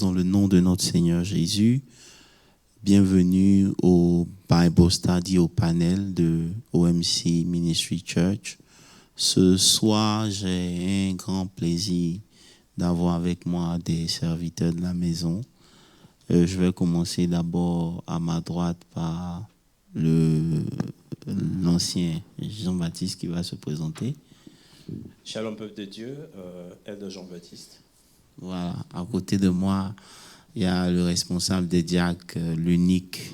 Dans le nom de notre Seigneur Jésus, bienvenue au Bible Study au panel de OMC Ministry Church. Ce soir, j'ai un grand plaisir d'avoir avec moi des serviteurs de la maison. Je vais commencer d'abord à ma droite par l'ancien Jean-Baptiste qui va se présenter. Shalom peuple de Dieu, Elder Jean-Baptiste. Voilà, à côté de moi, il y a le responsable des diacres, l'unique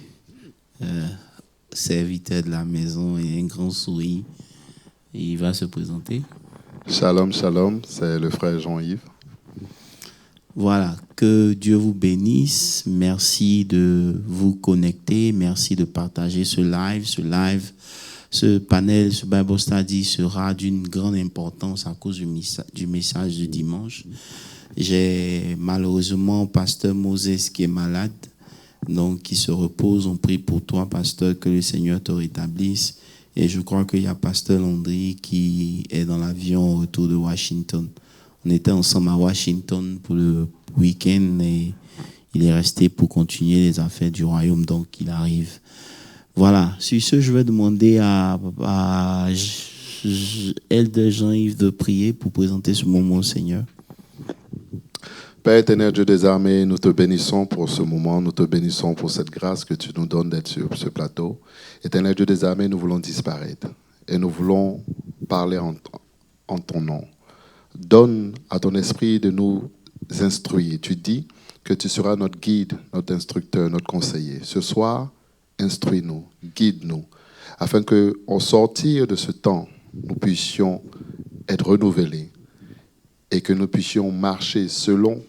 serviteur de la maison et un grand sourire. Il va se présenter. Shalom, shalom, c'est le frère Jean-Yves. Voilà, que Dieu vous bénisse. Merci de vous connecter. Merci de partager ce live. Ce panel, ce Bible Study sera d'une grande importance à cause du message du dimanche. J'ai malheureusement Pasteur Moses qui est malade, donc qui se repose. On prie pour toi, Pasteur, que le Seigneur te rétablisse. Et je crois qu'il y a Pasteur Landry qui est dans l'avion au retour de Washington. On était ensemble à Washington pour le week-end et il est resté pour continuer les affaires du royaume, donc il arrive. Voilà, sur ce, je vais demander à Elder Jean-Yves de prier pour présenter ce moment au Seigneur. Père éternel, Dieu des armées, nous te bénissons pour ce moment, nous te bénissons pour cette grâce que tu nous donnes d'être sur ce plateau. Éternel Dieu des armées, nous voulons disparaître et nous voulons parler en ton nom. Donne à ton esprit de nous instruire. Tu dis que tu seras notre guide, notre instructeur, notre conseiller. Ce soir, instruis-nous, guide-nous, afin qu'au sortir de ce temps, nous puissions être renouvelés et que nous puissions marcher selon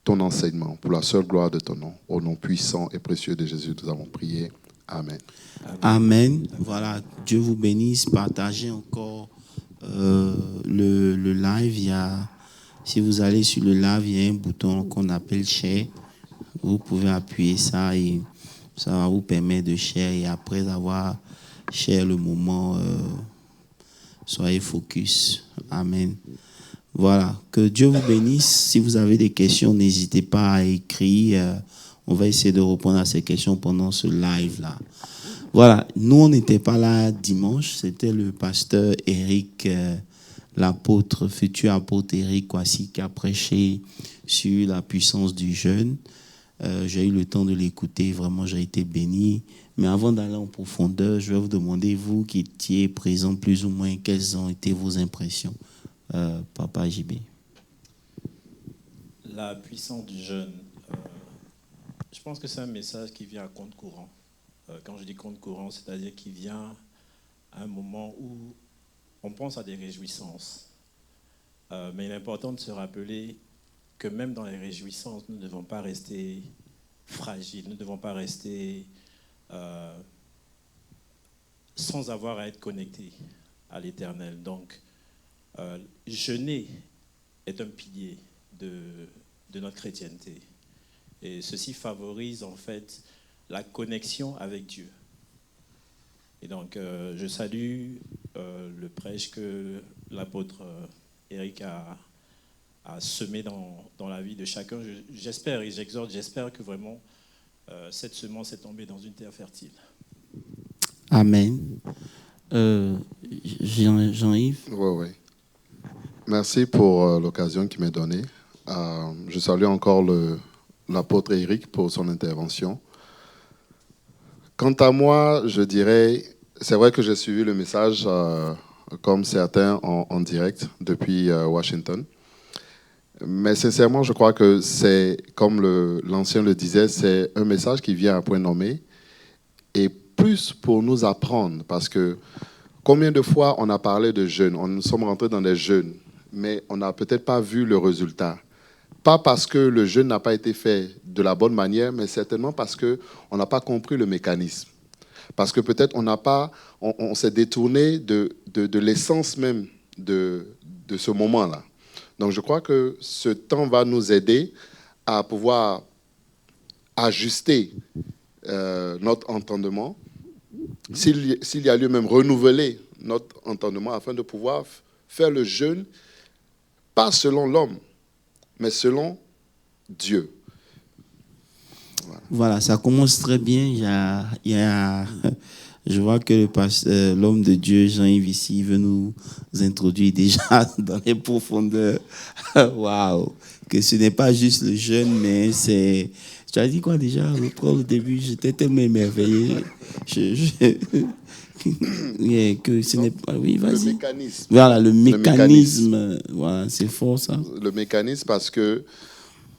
ton enseignement, pour la seule gloire de ton nom. Au nom puissant et précieux de Jésus, nous avons prié. Amen. Amen. Voilà, Dieu vous bénisse. Partagez encore le live. Si vous allez sur le live, il y a un bouton qu'on appelle share. Vous pouvez appuyer ça et ça va vous permettre de share. Et après avoir share le moment, soyez focus. Amen. Voilà, que Dieu vous bénisse. Si vous avez des questions, n'hésitez pas à écrire. On va essayer de répondre à ces questions pendant ce live-là. Voilà, nous, on n'était pas là dimanche. C'était le pasteur Eric, l'apôtre, futur apôtre Eric Kwasi, qui a prêché sur la puissance du jeûne. J'ai eu le temps de l'écouter. Vraiment, j'ai été béni. Mais avant d'aller en profondeur, je vais vous demander, vous qui étiez présents plus ou moins, quelles ont été vos impressions? Papa JB. La puissance du jeûne, je pense que c'est un message qui vient à compte courant. Quand je dis compte courant, c'est-à-dire qu'il vient à un moment où on pense à des réjouissances. Mais il est important de se rappeler que même dans les réjouissances, nous ne devons pas rester fragiles, nous ne devons pas rester sans avoir à être connectés à l'Éternel. Donc, jeûner est un pilier de notre chrétienté. Et ceci favorise en fait la connexion avec Dieu. Et donc, je salue le prêche que l'apôtre Eric a semé dans la vie de chacun. J'espère et j'exhorte, j'espère que vraiment cette semence est tombée dans une terre fertile. Amen. Jean-Yves. Oui. Merci pour l'occasion qui m'est donnée. Je salue encore l'apôtre Eric pour son intervention. Quant à moi, je dirais, c'est vrai que j'ai suivi le message comme certains en direct depuis Washington. Mais sincèrement, je crois que c'est, comme l'ancien le disait, c'est un message qui vient à point nommé et plus pour nous apprendre. Parce que combien de fois on a parlé de jeûne, nous sommes rentrés dans des jeûnes, mais on n'a peut-être pas vu le résultat. Pas parce que le jeûne n'a pas été fait de la bonne manière, mais certainement parce qu'on n'a pas compris le mécanisme. Parce que peut-être on s'est détourné de l'essence même de ce moment-là. Donc je crois que ce temps va nous aider à pouvoir ajuster notre entendement, s'il y a lieu même renouveler notre entendement afin de pouvoir faire le jeûne, pas selon l'homme, mais selon Dieu. Voilà, ça commence très bien. Je vois que l'homme de Dieu, Jean-Yves, ici, veut nous introduire déjà dans les profondeurs. Waouh! Que ce n'est pas juste le jeûne, mais c'est... Tu as dit quoi déjà? Au début, j'étais tellement émerveillé. Yeah, que ce n'est pas... Oui, vas-y. Le mécanisme. Voilà, le mécanisme. Voilà, c'est fort, ça. Le mécanisme, parce que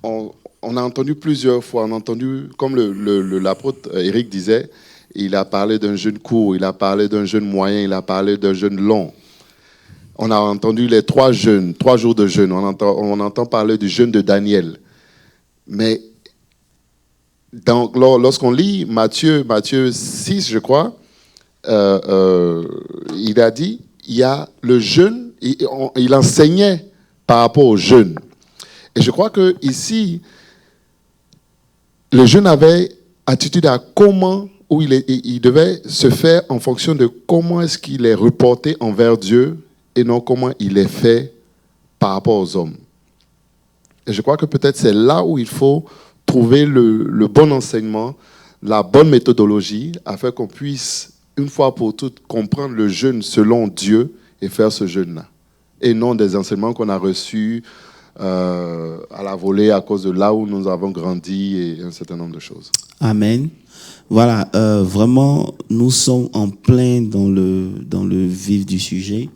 on a entendu plusieurs fois, on a entendu, comme l'apôtre Éric disait, il a parlé d'un jeûne court, il a parlé d'un jeûne moyen, il a parlé d'un jeûne long. On a entendu les 3 jeûnes, 3 jours de jeûne. On entend parler du jeûne de Daniel. Mais lorsqu'on lit Matthieu 6, je crois, il a dit, il y a le jeûne, il enseignait par rapport au jeûne. Et je crois que ici, le jeûne avait attitude à comment, où il devait se faire en fonction de comment est-ce qu'il est reporté envers Dieu et non comment il est fait par rapport aux hommes. Et je crois que peut-être c'est là où il faut trouver le bon enseignement, la bonne méthodologie, afin qu'on puisse, une fois pour toutes, comprendre le jeûne selon Dieu et faire ce jeûne-là. Et non des enseignements qu'on a reçus à la volée à cause de là où nous avons grandi et un certain nombre de choses. Amen. Voilà, vraiment, nous sommes en plein dans le vif du sujet,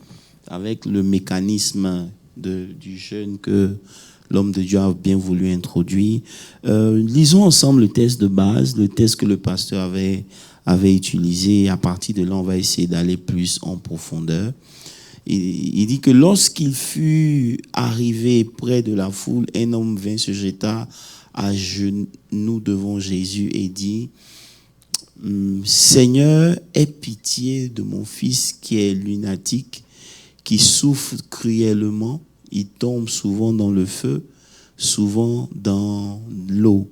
avec le mécanisme du jeûne que l'homme de Dieu a bien voulu introduire. Lisons ensemble le texte de base, le texte que le pasteur avait utilisé. À partir de là, on va essayer d'aller plus en profondeur. Il dit que lorsqu'il fut arrivé près de la foule, un homme vint se jeta à genoux devant Jésus et dit, « Seigneur, aie pitié de mon fils qui est lunatique, qui souffre cruellement. Il tombe souvent dans le feu, souvent dans l'eau.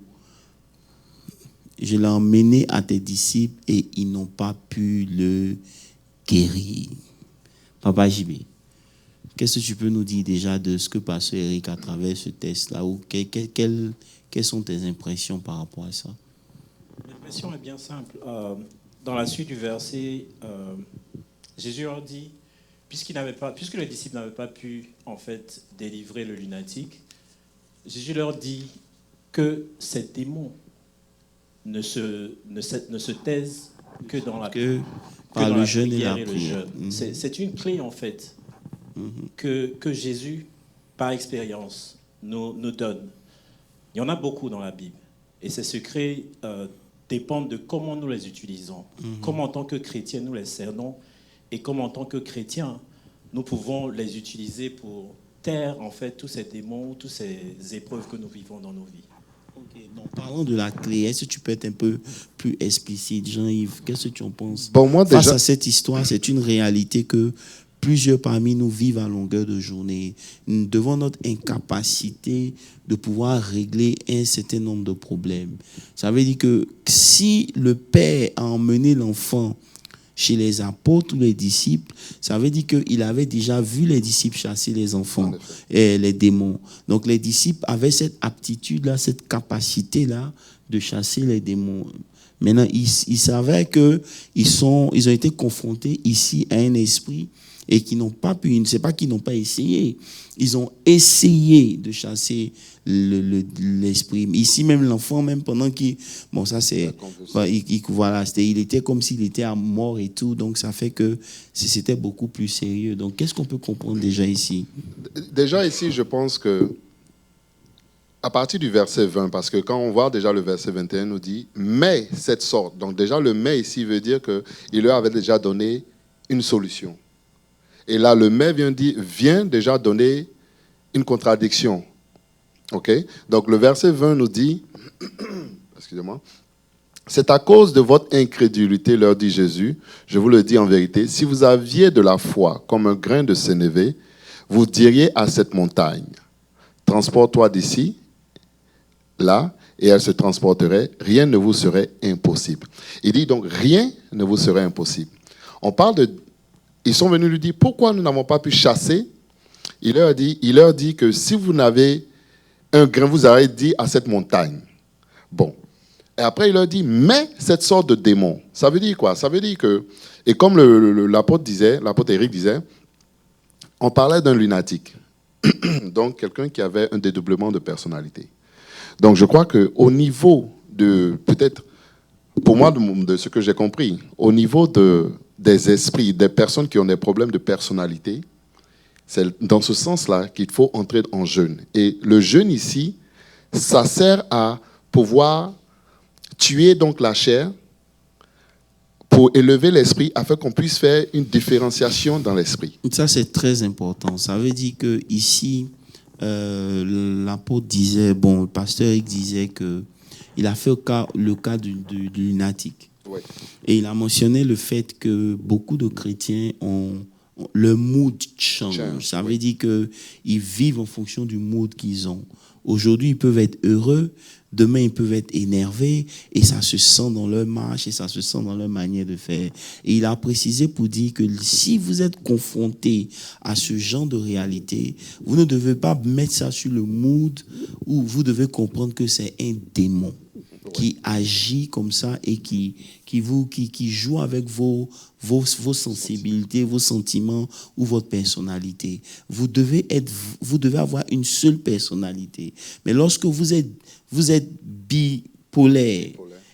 Je l'ai emmené à tes disciples et ils n'ont pas pu le guérir. » Papa JB, qu'est-ce que tu peux nous dire déjà de ce que pasteur Éric à travers ce texte-là, ou quelles sont tes impressions par rapport à ça? L'impression est bien simple. Dans la suite du verset, Jésus leur dit, puisque les disciples n'avaient pas pu en fait délivrer le lunatique, Jésus leur dit que ces démons ne se taisent que dans la par le jeûne et la prière. Mm-hmm. C'est une clé en fait que Jésus, par expérience, nous donne. Il y en a beaucoup dans la Bible. Et ces secrets dépendent de comment nous les utilisons, comment en tant que chrétiens nous les cernons, et comment en tant que chrétiens nous pouvons les utiliser pour taire en fait tous ces démons, toutes ces épreuves que nous vivons dans nos vies. Okay, donc parlons de la clé. Est-ce que tu peux être un peu plus explicite, Jean-Yves? Qu'est-ce que tu en penses? Bon, moi, face à cette histoire, c'est une réalité que plusieurs parmi nous vivent à longueur de journée. Devant notre incapacité de pouvoir régler un certain nombre de problèmes. Ça veut dire que si le Père a emmené l'enfant chez les apôtres ou les disciples, ça veut dire qu'il avait déjà vu les disciples chasser les enfants et les démons. Donc les disciples avaient cette aptitude-là, cette capacité-là de chasser les démons. Maintenant, ils savaient qu'ils ont été confrontés ici à un esprit et qu'ils n'ont pas pu, c'est pas qu'ils n'ont pas essayé, ils ont essayé de chasser l'esprit. Ici même l'enfant, même pendant qu'il, bon ça c'est, voilà, il était comme s'il était à mort et tout, donc ça fait que c'était beaucoup plus sérieux. Donc qu'est-ce qu'on peut comprendre déjà ici? Déjà ici, je pense que à partir du verset 20, parce que quand on voit déjà le verset 21 nous dit « mais cette sorte », donc déjà le « mais » ici veut dire qu'il leur avait déjà donné une solution. Et là, le « mais » vient déjà donner une contradiction. Ok? Donc le verset 20 nous dit, excusez-moi, « C'est à cause de votre incrédulité, leur dit Jésus, je vous le dis en vérité, si vous aviez de la foi comme un grain de sénévé, vous diriez à cette montagne, transporte-toi d'ici, là, et elle se transporterait, rien ne vous serait impossible. » Il dit donc, rien ne vous serait impossible. Ils sont venus lui dire, pourquoi nous n'avons pas pu chasser? Il leur dit que si vous n'avez un grain, vous aurez dit à cette montagne. Bon, Et après, il leur dit, mais cette sorte de démon, ça veut dire quoi? Ça veut dire que, et comme l'apôtre Éric disait, on parlait d'un lunatique. Donc, quelqu'un qui avait un dédoublement de personnalité. Donc, je crois qu'au niveau de, peut-être, pour moi, de ce que j'ai compris, au niveau des esprits, des personnes qui ont des problèmes de personnalité, c'est dans ce sens-là qu'il faut entrer en jeûne. Et le jeûne ici, ça sert à pouvoir tuer donc la chair pour élever l'esprit afin qu'on puisse faire une différenciation dans l'esprit. Ça, c'est très important. Ça veut dire que ici, l'apôtre disait, le pasteur Eric disait que il a fait le cas du lunatique. Oui. Et il a mentionné le fait que beaucoup de chrétiens le mood change. Ça veut dire qu'ils vivent en fonction du mood qu'ils ont. Aujourd'hui, ils peuvent être heureux. Demain, ils peuvent être énervés et ça se sent dans leur marche et ça se sent dans leur manière de faire. Et il a précisé pour dire que si vous êtes confronté à ce genre de réalité, vous ne devez pas mettre ça sur le mood où vous devez comprendre que c'est un démon qui agit comme ça et qui joue avec vos sensibilités, vos sentiments ou votre personnalité. Vous devez avoir une seule personnalité. Mais lorsque vous êtes bipolaire,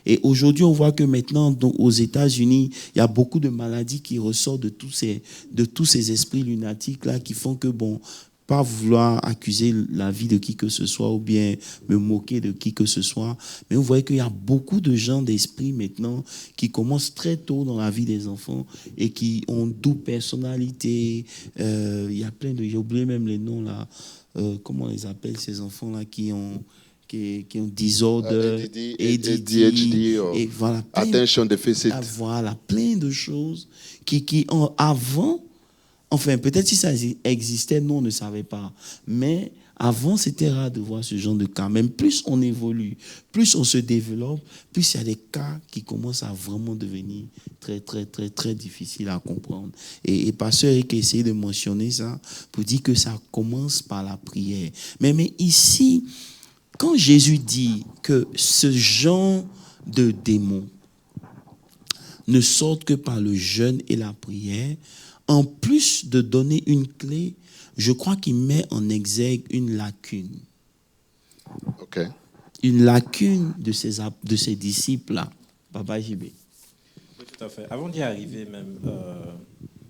et aujourd'hui on voit que maintenant aux États-Unis, il y a beaucoup de maladies qui ressortent de tous ces esprits lunatiques là qui font que pas vouloir accuser la vie de qui que ce soit ou bien me moquer de qui que ce soit. Mais vous voyez qu'il y a beaucoup de gens d'esprit maintenant qui commencent très tôt dans la vie des enfants et qui ont double personnalité. Il y a plein de... J'ai oublié même les noms là. Comment on les appelle ces enfants-là qui ont disorder, ADHD, et voilà, attention déficit. Voilà, plein de choses qui ont avant... Enfin, peut-être si ça existait, nous, on ne savait pas. Mais avant, c'était rare de voir ce genre de cas. Même plus on évolue, plus on se développe, plus il y a des cas qui commencent à vraiment devenir très, très, très, très difficiles à comprendre. Et pasteur Eric a essayé de mentionner ça pour dire que ça commence par la prière. Mais ici, quand Jésus dit que ce genre de démons ne sortent que par le jeûne et la prière, en plus de donner une clé, je crois qu'il met en exergue une lacune. OK. Une lacune de ces disciples-là. Papa JB. Oui, tout à fait. Avant d'y arriver même,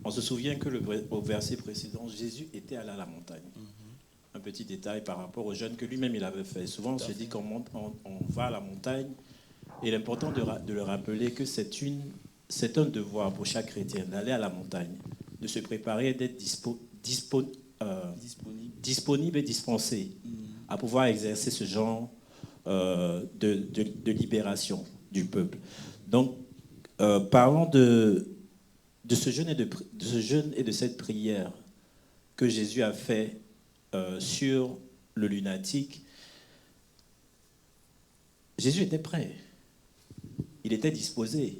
on se souvient que au verset précédent, Jésus était allé à la montagne. Un petit détail par rapport au jeûne que lui-même il avait fait. Souvent, on se dit qu'on va à la montagne. Et l'important de le rappeler que c'est un devoir pour chaque chrétien d'aller à la montagne, de se préparer et d'être disponible et dispensé à pouvoir exercer ce genre de libération du peuple. Donc, parlons de ce jeûne et de cette prière que Jésus a fait sur le lunatique. Jésus était prêt. Il était disposé.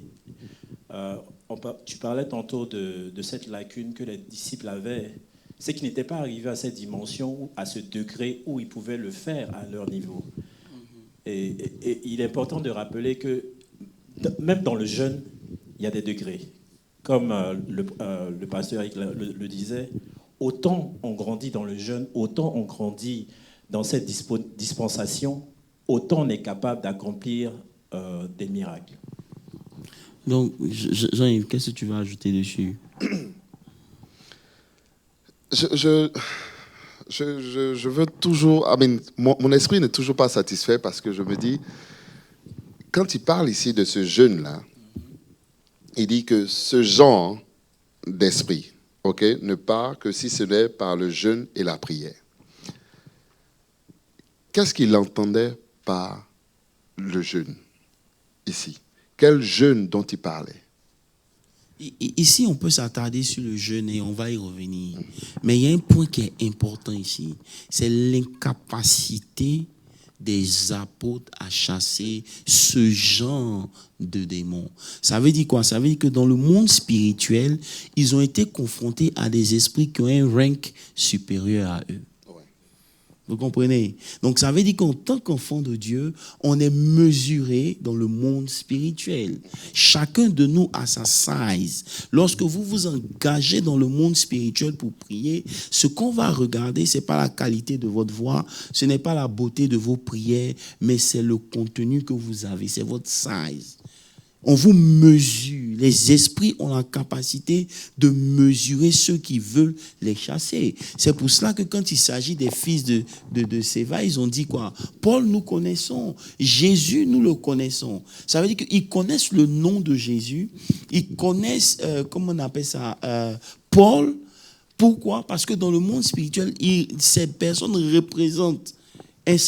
Tu parlais tantôt de cette lacune que les disciples avaient. C'est qu'ils n'étaient pas arrivés à cette dimension, à ce degré où ils pouvaient le faire à leur niveau. Et il est important de rappeler que même dans le jeûne, il y a des degrés. Comme le pasteur Eric le disait, autant on grandit dans le jeûne, autant on grandit dans cette dispensation, autant on est capable d'accomplir des miracles. Donc, Jean-Yves, qu'est-ce que tu vas ajouter dessus? Je veux toujours... mon esprit n'est toujours pas satisfait parce que je me dis, quand il parle ici de ce jeûne-là, il dit que ce genre d'esprit, ne part que si ce n'est par le jeûne et la prière. Qu'est-ce qu'il entendait par le jeûne ici? Quel jeûne dont il parlait? Ici, on peut s'attarder sur le jeûne et on va y revenir. Mais il y a un point qui est important ici. C'est l'incapacité des apôtres à chasser ce genre de démons. Ça veut dire quoi? Ça veut dire que dans le monde spirituel, ils ont été confrontés à des esprits qui ont un rank supérieur à eux. Vous comprenez? Donc ça veut dire qu'en tant qu'enfant de Dieu, on est mesuré dans le monde spirituel. Chacun de nous a sa size. Lorsque vous vous engagez dans le monde spirituel pour prier, ce qu'on va regarder, ce n'est pas la qualité de votre voix, ce n'est pas la beauté de vos prières, mais c'est le contenu que vous avez, c'est votre size. On vous mesure. Les esprits ont la capacité de mesurer ceux qui veulent les chasser. C'est pour cela que quand il s'agit des fils de Séva, ils ont dit quoi? Paul, nous connaissons. Jésus, nous le connaissons. Ça veut dire qu'ils connaissent le nom de Jésus. Ils connaissent, comment on appelle ça, Paul. Pourquoi? Parce que dans le monde spirituel, ces personnes représentent une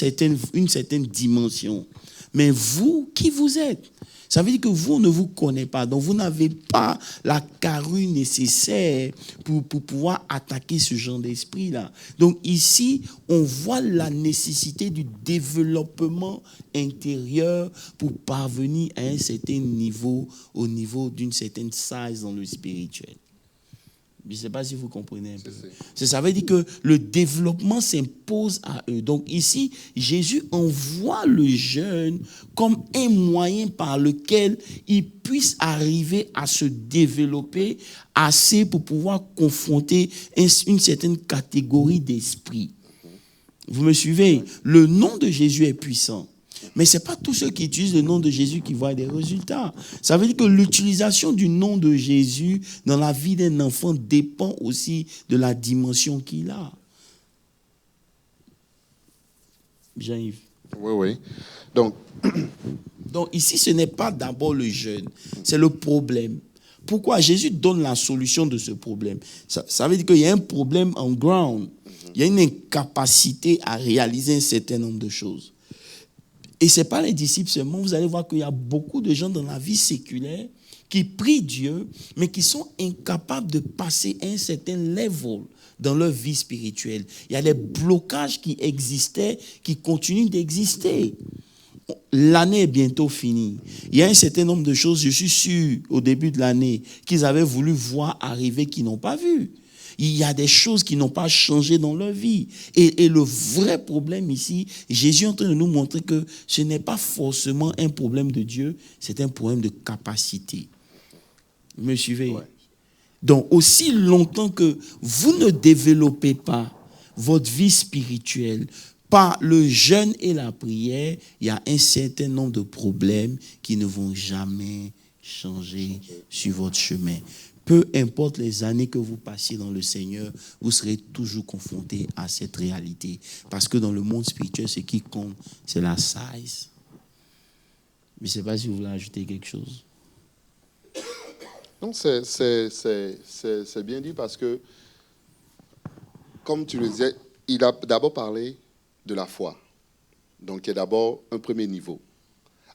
certaine dimension. Mais vous, qui vous êtes? Ça veut dire que vous, on ne vous connaît pas. Donc, vous n'avez pas la carrure nécessaire pour pouvoir attaquer ce genre d'esprit-là. Donc, ici, on voit la nécessité du développement intérieur pour parvenir à un certain niveau, au niveau d'une certaine size dans le spirituel. Je ne sais pas si vous comprenez un peu. Ça veut dire que le développement s'impose à eux. Donc ici, Jésus envoie le jeune comme un moyen par lequel il puisse arriver à se développer assez pour pouvoir confronter une certaine catégorie d'esprit. Vous me suivez? Le nom de Jésus est puissant. Mais ce n'est pas tous ceux qui utilisent le nom de Jésus qui voient des résultats. Ça veut dire que l'utilisation du nom de Jésus dans la vie d'un enfant dépend aussi de la dimension qu'il a. Jean-Yves. Oui. Donc ici, ce n'est pas d'abord le jeûne, c'est le problème. Pourquoi? Jésus donne la solution de ce problème. Ça veut dire qu'il y a un problème en ground. Il y a une incapacité à réaliser un certain nombre de choses. Et ce n'est pas les disciples seulement. Vous allez voir qu'il y a beaucoup de gens dans la vie séculaire qui prient Dieu, mais qui sont incapables de passer un certain level dans leur vie spirituelle. Il y a des blocages qui existaient, qui continuent d'exister. L'année est bientôt finie. Il y a un certain nombre de choses, je suis sûr, au début de l'année, qu'ils avaient voulu voir arriver, qu'ils n'ont pas vu. Il y a des choses qui n'ont pas changé dans leur vie. Et le vrai problème ici, Jésus est en train de nous montrer que ce n'est pas forcément un problème de Dieu, c'est un problème de capacité. Vous me suivez? Ouais. Donc, aussi longtemps que vous ne développez pas votre vie spirituelle par le jeûne et la prière, il y a un certain nombre de problèmes qui ne vont jamais changer sur votre chemin. Peu importe les années que vous passiez dans le Seigneur, vous serez toujours confronté à cette réalité. Parce que dans le monde spirituel, ce qui compte, c'est la size. Mais je ne sais pas si vous voulez ajouter quelque chose. Non, c'est bien dit parce que, comme tu le disais, il a d'abord parlé de la foi. Donc, il y a d'abord un premier niveau.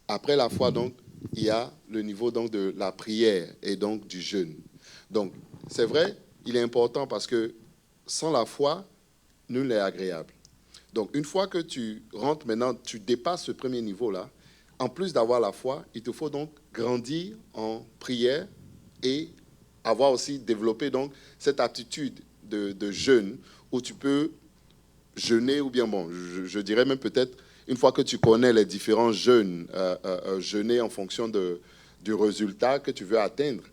Après la foi, donc, il y a le niveau donc, de la prière et donc du jeûne. Donc, c'est vrai, il est important parce que sans la foi, nul n'est agréable. Donc, une fois que tu rentres maintenant, tu dépasses ce premier niveau-là, en plus d'avoir la foi, il te faut donc grandir en prière et avoir aussi développé donc cette attitude de jeûne où tu peux jeûner ou bien, bon, je dirais même peut-être, une fois que tu connais les différents jeûnes, jeûner en fonction du résultat que tu veux atteindre.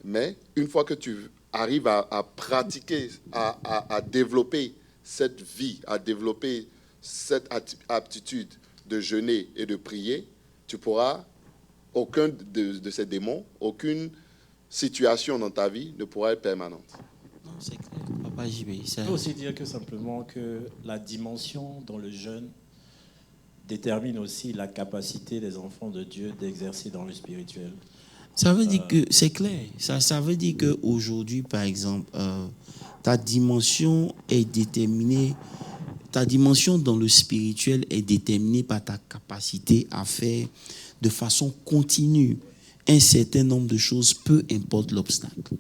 Mais une fois que tu arrives à pratiquer, à développer cette vie, à développer cette aptitude de jeûner et de prier, tu pourras, aucun de ces démons, aucune situation dans ta vie ne pourra être permanente. Non, c'est clair. Papa JB, ça peut aussi dire que simplement que la dimension dans le jeûne détermine aussi la capacité des enfants de Dieu d'exercer dans le spirituel. Ça veut dire que, c'est clair, ça veut dire qu'aujourd'hui, par exemple, ta dimension est déterminée, ta dimension dans le spirituel est déterminée par ta capacité à faire de façon continue un certain nombre de choses, peu importe l'obstacle.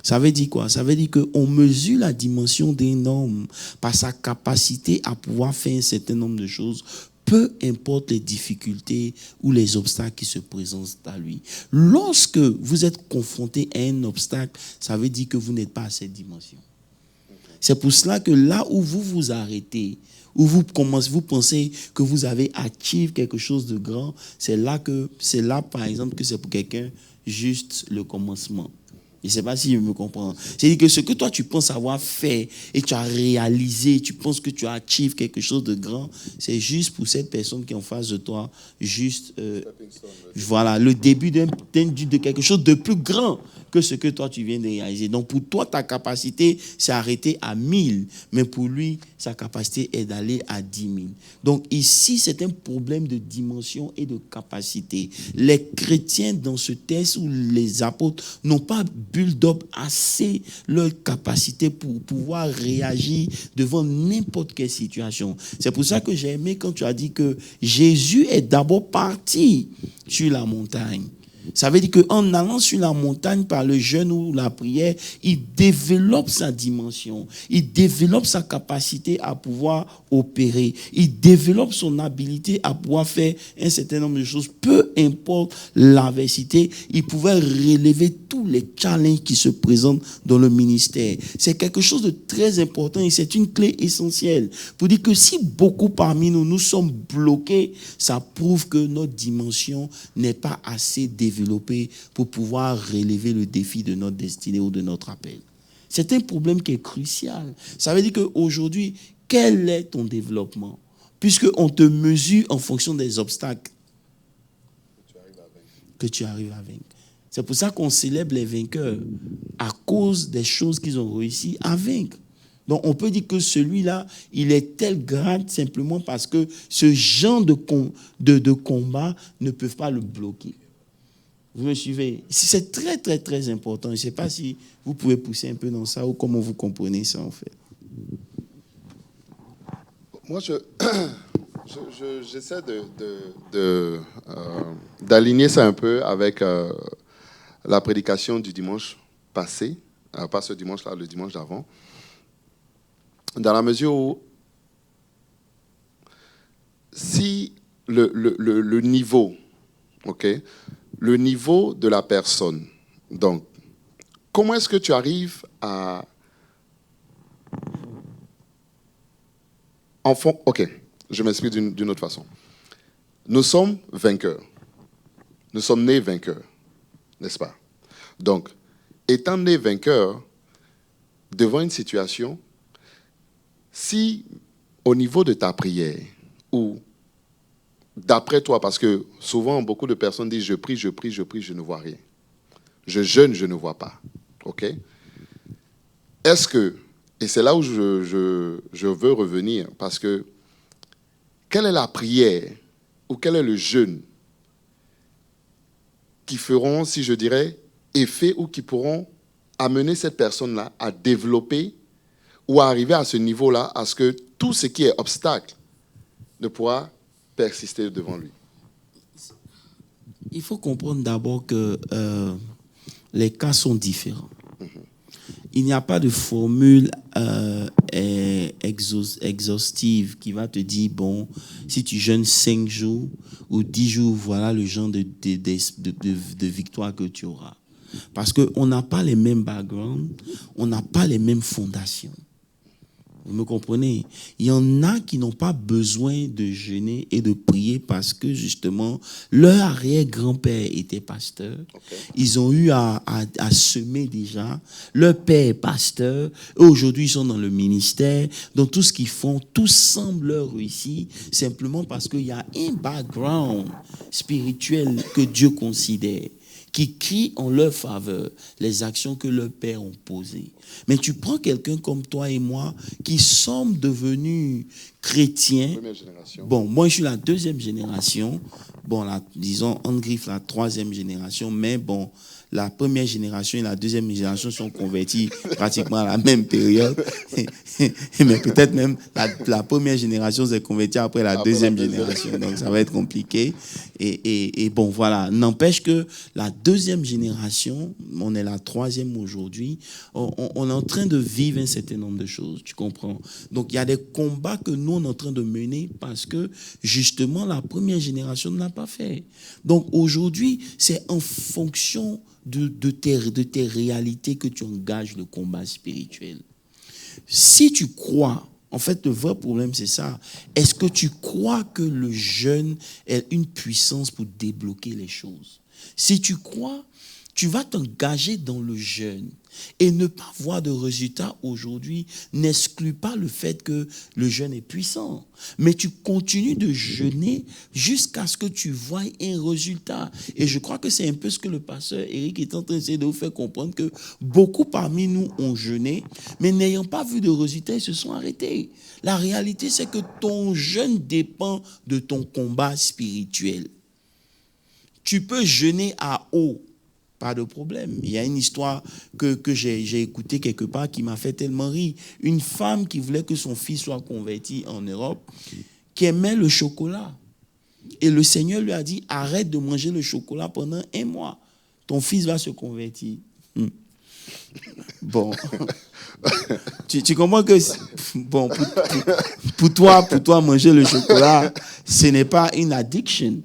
Ça veut dire quoi? Ça veut dire qu'on mesure la dimension d'un homme par sa capacité à pouvoir faire un certain nombre de choses, peu importe les difficultés ou les obstacles qui se présentent à lui. Lorsque vous êtes confronté à un obstacle, ça veut dire que vous n'êtes pas à cette dimension. C'est pour cela que là où vous vous arrêtez, où vous pensez que vous avez acquis quelque chose de grand, c'est là, par exemple, que c'est pour quelqu'un juste le commencement. Je ne sais pas si je me comprends. C'est-à-dire que ce que toi, tu penses avoir fait et tu as réalisé, tu penses que tu as acquis quelque chose de grand, c'est juste pour cette personne qui est en face de toi, juste, voilà, le début de quelque chose de plus grand que ce que toi, tu viens de réaliser. Donc, pour toi, ta capacité, c'est arrêter à 1000, mais pour lui, sa capacité est d'aller à 10 000. Donc, ici, c'est un problème de dimension et de capacité. Les chrétiens, dans ce texte où les apôtres n'ont pas build-up assez leur capacité pour pouvoir réagir devant n'importe quelle situation. C'est pour ça que j'ai aimé quand tu as dit que Jésus est d'abord parti sur la montagne. Ça veut dire qu'en allant sur la montagne par le jeûne ou la prière, il développe sa dimension, il développe sa capacité à pouvoir opérer, il développe son habilité à pouvoir faire un certain nombre de choses. Peu importe l'adversité, il pouvait relever tous les challenges qui se présentent dans le ministère. C'est quelque chose de très important et c'est une clé essentielle pour dire que si beaucoup parmi nous sommes bloqués, ça prouve que notre dimension n'est pas assez développée pour pouvoir relever le défi de notre destinée ou de notre appel. C'est un problème qui est crucial. Ça veut dire qu'aujourd'hui, quel est ton développement? Puisqu'on te mesure en fonction des obstacles que tu arrives à vaincre. C'est pour ça qu'on célèbre les vainqueurs à cause des choses qu'ils ont réussi à vaincre. Donc, on peut dire que celui-là, il est tel grade simplement parce que ce genre de combat ne peuvent pas le bloquer. Vous me suivez? C'est très, très, très important. Je ne sais pas si vous pouvez pousser un peu dans ça ou comment vous comprenez ça, en fait. Moi, j'essaie d'aligner ça un peu avec la prédication du dimanche passé, pas ce dimanche-là, le dimanche d'avant, dans la mesure où si le niveau, ok, le niveau de la personne. Donc, comment est-ce que tu arrives à... Ok, je m'explique d'une autre façon. Nous sommes vainqueurs. Nous sommes nés vainqueurs, n'est-ce pas? Donc, étant nés vainqueurs, devant une situation, si au niveau de ta prière, ou d'après toi, parce que souvent, beaucoup de personnes disent « je prie, je prie, je prie, je ne vois rien. Je jeûne, je ne vois pas. » Ok? Est-ce que, et c'est là où je veux revenir, parce que quelle est la prière ou quel est le jeûne qui feront, si je dirais, effet ou qui pourront amener cette personne-là à développer ou à arriver à ce niveau-là, à ce que tout ce qui est obstacle ne pourra persister devant lui. Il faut comprendre d'abord que les cas sont différents. Il n'y a pas de formule exhaustive qui va te dire, bon, si tu jeûnes 5 jours ou 10 jours, voilà le genre de victoire que tu auras. Parce qu'on n'a pas les mêmes backgrounds, on n'a pas les mêmes fondations. Vous me comprenez? Il y en a qui n'ont pas besoin de jeûner et de prier parce que justement, leur arrière-grand-père était pasteur. Okay. Ils ont eu à semer déjà. Leur père est pasteur. Et aujourd'hui, ils sont dans le ministère. Donc, tout ce qu'ils font, tout semble leur réussir simplement parce qu'il y a un background spirituel que Dieu considère, qui crient en leur faveur les actions que leurs pères ont posées. Mais tu prends quelqu'un comme toi et moi qui sommes devenus chrétiens. Première génération. Bon, moi je suis la 2e génération. Bon, disons en griffe la 3e génération. Mais bon, la première génération et la 2e génération sont convertis pratiquement à la même période. Mais peut-être même la première génération s'est convertie après la 2e génération. Donc ça va être compliqué. Et bon, voilà. N'empêche que la 2e génération, on est la 3e aujourd'hui, on est en train de vivre un certain nombre de choses, tu comprends? Donc il y a des combats que nous on est en train de mener parce que justement la première génération ne l'a pas fait. Donc aujourd'hui, c'est en fonction de tes réalités que tu engages le combat spirituel. Si tu crois, en fait, le vrai problème, c'est ça. Est-ce que tu crois que le jeûne est une puissance pour débloquer les choses? Si tu crois, tu vas t'engager dans le jeûne. Et ne pas voir de résultat aujourd'hui n'exclut pas le fait que le jeûne est puissant. Mais tu continues de jeûner jusqu'à ce que tu voies un résultat. Et je crois que c'est un peu ce que le pasteur Eric est en train d'essayer de vous faire comprendre, que beaucoup parmi nous ont jeûné, mais n'ayant pas vu de résultat, ils se sont arrêtés. La réalité, c'est que ton jeûne dépend de ton combat spirituel. Tu peux jeûner à eau. Pas de problème. Il y a une histoire que j'ai écoutée quelque part qui m'a fait tellement rire. Une femme qui voulait que son fils soit converti en Europe, qui aimait le chocolat. Et le Seigneur lui a dit, arrête de manger le chocolat pendant 1 mois. Ton fils va se convertir. Bon. Tu comprends que, bon, pour toi, manger le chocolat, ce n'est pas une addiction.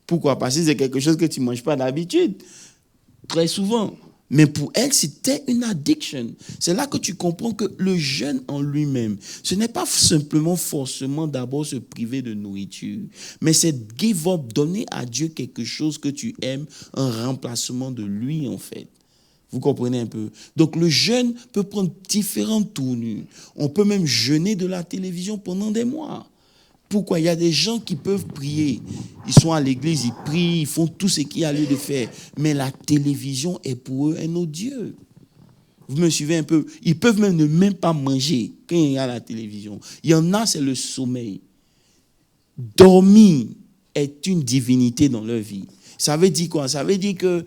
Pourquoi? Parce que c'est quelque chose que tu ne manges pas d'habitude. Très souvent. Mais pour elle, c'était une addiction. C'est là que tu comprends que le jeûne en lui-même, ce n'est pas simplement forcément d'abord se priver de nourriture, mais c'est give up, donner à Dieu quelque chose que tu aimes en remplacement de lui, en fait. Vous comprenez un peu? Donc le jeûne peut prendre différentes tournures. On peut même jeûner de la télévision pendant des mois. Pourquoi? Il y a des gens qui peuvent prier. Ils sont à l'église, ils prient, ils font tout ce qu'il y a lieu de faire. Mais la télévision est pour eux un autre Dieu. Vous me suivez un peu? Ils peuvent même pas manger quand il y a la télévision. Il y en a, c'est le sommeil. Dormir est une divinité dans leur vie. Ça veut dire quoi? Ça veut dire que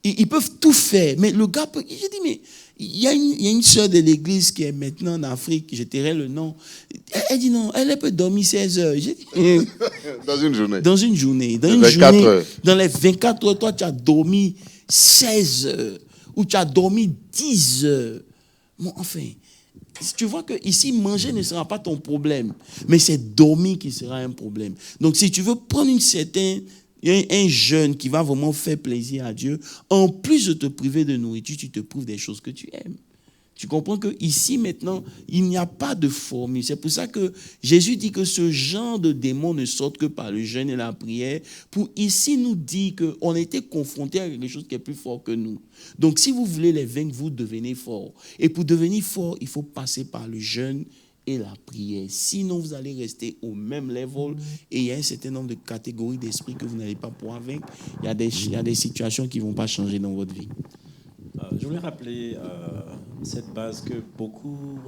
ils peuvent tout faire. Mais le gars peut... J'ai dit, mais... Il y a une sœur de l'église qui est maintenant en Afrique, je tairai le nom. Elle dit non, elle peut dormir 16 heures. J'ai dit, dans une journée. Dans une journée. Dans les une 24 journée, heures. Dans les 24 heures, toi, tu as dormi 16 heures. Ou tu as dormi 10 heures. Bon, enfin, tu vois que ici, manger ne sera pas ton problème. Mais c'est dormir qui sera un problème. Donc, si tu veux prendre un jeûne qui va vraiment faire plaisir à Dieu, en plus de te priver de nourriture, tu te prives des choses que tu aimes. Tu comprends que ici maintenant, il n'y a pas de formule. C'est pour ça que Jésus dit que ce genre de démons ne sortent que par le jeûne et la prière, pour ici nous dire qu'on a été confronté à quelque chose qui est plus fort que nous. Donc si vous voulez les vaincre, vous devenez fort. Et pour devenir fort, il faut passer par le jeûne et la prière. Sinon, vous allez rester au même level et il y a un certain nombre de catégories d'esprit que vous n'allez pas pouvoir vaincre. Il y a des situations qui ne vont pas changer dans votre vie. Je voulais rappeler cette base que beaucoup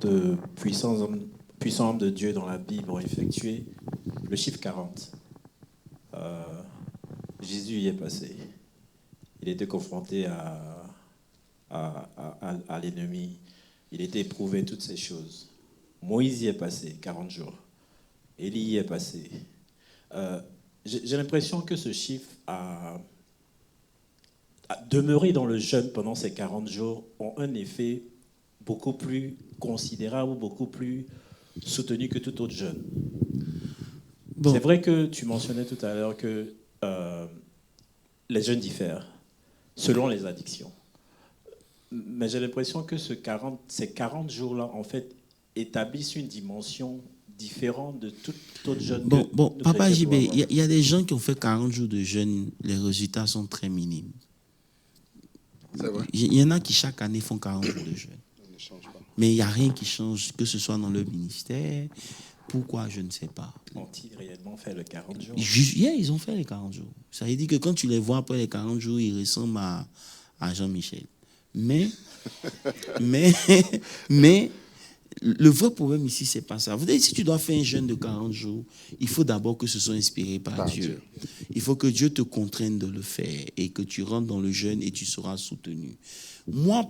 de puissants hommes de Dieu dans la Bible ont effectué. Le chiffre 40. Jésus y est passé. Il était confronté à l'ennemi. Il était éprouvé toutes ces choses. Moïse y est passé 40 jours. Élie y est passé. J'ai l'impression que ce chiffre a demeuré dans le jeûne pendant ces 40 jours ont un effet beaucoup plus considérable, beaucoup plus soutenu que tout autre jeûne. Bon. C'est vrai que tu mentionnais tout à l'heure que les jeûnes diffèrent selon les addictions. Mais j'ai l'impression que ces 40 jours-là, en fait, établissent une dimension différente de tout autre jeûne. Bon, Papa JB, il y a des gens qui ont fait 40 jours de jeûne, les résultats sont très minimes. C'est vrai. Il y en a qui chaque année font 40 jours de jeûne. Ne change pas. Mais il n'y a rien qui change, que ce soit dans le ministère. Pourquoi, je ne sais pas. Ont-ils réellement fait les 40 jours? Ils ont fait les 40 jours. Ça veut dire que quand tu les vois après les 40 jours, ils ressemblent à Jean-Michel. Mais le vrai problème ici, c'est pas ça. Vous savez, si tu dois faire un jeûne de 40 jours, il faut d'abord que ce soit inspiré par Dieu. Il faut que Dieu te contraigne de le faire et que tu rentres dans le jeûne et tu seras soutenu.